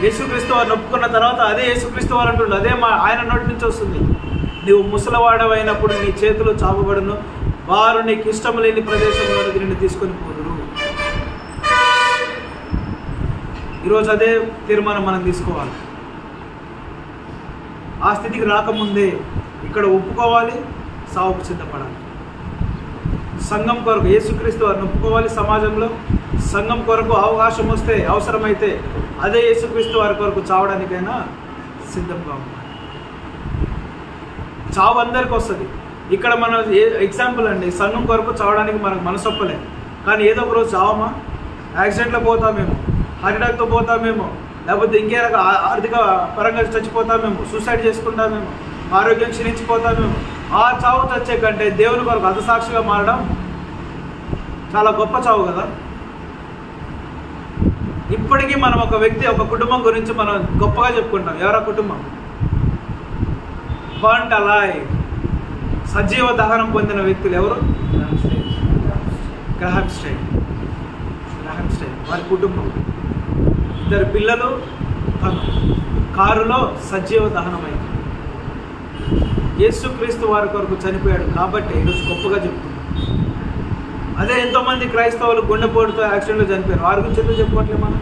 యేసుక్రీస్తు వారిని ఒప్పుకున్న తర్వాత అదే యేసుక్రీస్తు వారు అంటుండే, అదే ఆయన నోటి నుంచి వస్తుంది, నువ్వు ముసలవాడవైనప్పుడు నీ చేతులు చాపబడును, వారు నీకు ఇష్టం లేని ప్రదేశంలోనికి నిన్ను తీసుకొని పోదురు. ఈరోజు అదే తీర్మానం మనం తీసుకోవాలి. ఆ స్థితికి రాకముందే ఇక్కడ ఒప్పుకోవాలి, సావుకు సిద్ధపడాలి. సంఘం కొరకు యేసుక్రీస్తు వారిని ఒప్పుకోవాలి. సమాజంలో సంఘం కొరకు అవకాశం వస్తే, అవసరమైతే అదే యేసుక్రీస్తు వారి కొరకు చావడానికైనా సిద్ధంగా ఉండాలి. చావు అందరికీ వస్తుంది. ఇక్కడ మనం ఎగ్జాంపుల్ అండి, సంఘం కొరకు చావడానికి మనకు మనసొప్పలేదు, కానీ ఏదో ఒక రోజు చావమా? యాక్సిడెంట్లో పోతామేమో, హార్ట్ అటాక్తో పోతామేమో, లేకపోతే ఇంకే ఆర్థిక పరంగా చచ్చిపోతామేమో, సూసైడ్ చేసుకుంటామేమో, ఆరోగ్యం క్షీణించిపోతామేమో. ఆ చావు చచ్చే కంటే దేవుని కొరకు హతసాక్షిగా మారడం చాలా గొప్ప చావు కదా. ఇప్పటికీ మనం ఒక వ్యక్తి, ఒక కుటుంబం గురించి మనం గొప్పగా చెప్పుకుంటాం. ఎవరా కుటుంబం? బర్న్డ్ అలైవ్, సజీవ దహనం పొందిన వ్యక్తులు ఎవరు? Graham stain. వారి కుటుంబం, 2 పిల్లలు, తను కారులో సజీవ దహనం అయింది. యేసుక్రీస్తు వారి కొరకు చనిపోయాడు కాబట్టి ఈరోజు గొప్పగా చెప్తున్నాం. అదే ఎంతోమంది క్రైస్తవులు గుండెపోటుతో యాక్సిడెంట్లో చనిపోయారు, వారి గురించి ఎందుకు చెప్పుకోవట్లేదు మనం?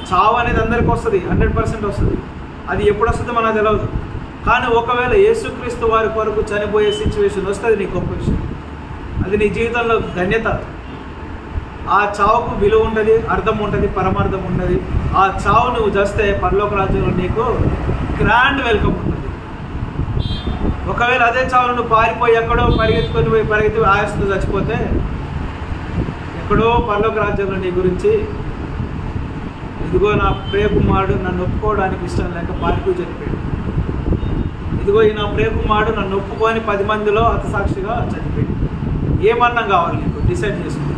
చావు అనేది అందరికీ వస్తుంది, 100% వస్తుంది. అది ఎప్పుడు వస్తుందో మనకు తెలియదు. కానీ ఒకవేళ యేసుక్రీస్తు వారి కొరకు చనిపోయే సిచ్యువేషన్ వస్తే అది నీ గొప్ప విషయం, అది నీ జీవితంలో ధన్యత. ఆ చావుకు విలువ ఉంటుంది, అర్థం ఉంటుంది, పరమార్థం ఉంటుంది. ఆ చావు నువ్వు చేస్తే పరలోక రాజ్యంలో నీకు గ్రాండ్ వెల్కమ్ ఉంటుంది. ఒకవేళ అదే చావును నువ్వు పారిపోయి ఎక్కడో పరిగెత్తి ఆయాసంతో చచ్చిపోతే ఎక్కడో పరలోక రాజ్యంలో నీ గురించి, ఇదిగో నా ప్రియకుమారుడు నన్ను ఒప్పుకోవడానికి ఇష్టం లేక పారిపోయి చనిపోయాడు, ఇదిగో ఈ నా ప్రియకుమారుడు నన్ను ఒప్పుకొని 10 మందిలో హతసాక్షిగా చనిపోయాడు. ఏమన్నా కావాలి నీకు? డిసైడ్ చేసుకో.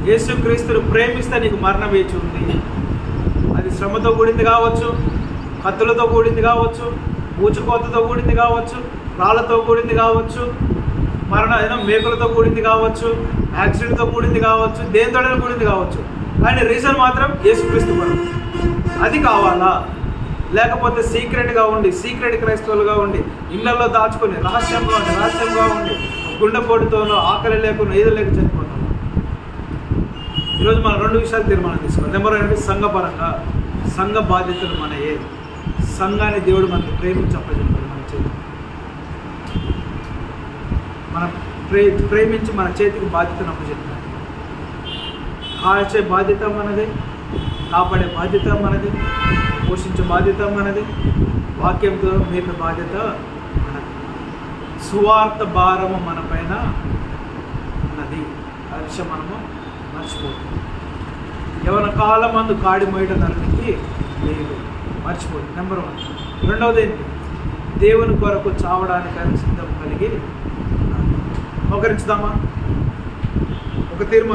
యేసుక్రీస్తును ప్రేమిస్తే నీకు మరణం వేచి ఉంది. అది శ్రమతో కూడింది కావచ్చు, కత్తులతో కూడింది కావచ్చు, ఊచుకోతతో కూడింది కావచ్చు, రాళ్లతో కూడింది కావచ్చు, మేకులతో కూడింది కావచ్చు, యాక్సిడెంట్తో కూడింది కావచ్చు, దేనితోనే కూడింది కావచ్చు. కానీ రీజన్ మాత్రం యేసుక్రీస్తు కొరకు. అది కావాలా? లేకపోతే సీక్రెట్గా ఉండి, సీక్రెట్ క్రైస్తవులుగా ఉండి, ఇళ్లలో దాచుకొని రహస్యంగా ఉండి గుండెపోటుతోనో, ఆకలి లేకుండా, ఏదో లేక చనిపోతాం. ఈరోజు మనం 2 విషయాలు తీర్మానం తీసుకోవాలి. నెంబర్ 1, సంఘపరంగా సంఘ బాధ్యతలు మనయే. సంఘాన్ని దేవుడు మనకి ప్రేమించి అప్పచెప్పాడు మన చేతికి. మనం ప్రేమించి మన చేతికి బాధ్యతను అప్పచెప్పాడు. కాల్చే బాధ్యత మనది, కాపాడే బాధ్యత మనది, పోషించే బాధ్యత మనది, వాక్యంతో మేపే బాధ్యత మనది. సువార్త భారము మన పైన ఉన్నది. ఆ విషయం మనము మర్చిపోతుంది. ఎవరి కాలమందు కాడి మొయట నరునికి లేదు, మర్చిపోతుంది. నెంబర్ 1. రెండవది ఏంటి? దేవుని కొరకు చావడానికైనా సిద్ధం కలిగి మోకరించుదామా? ఒక తీర్మానం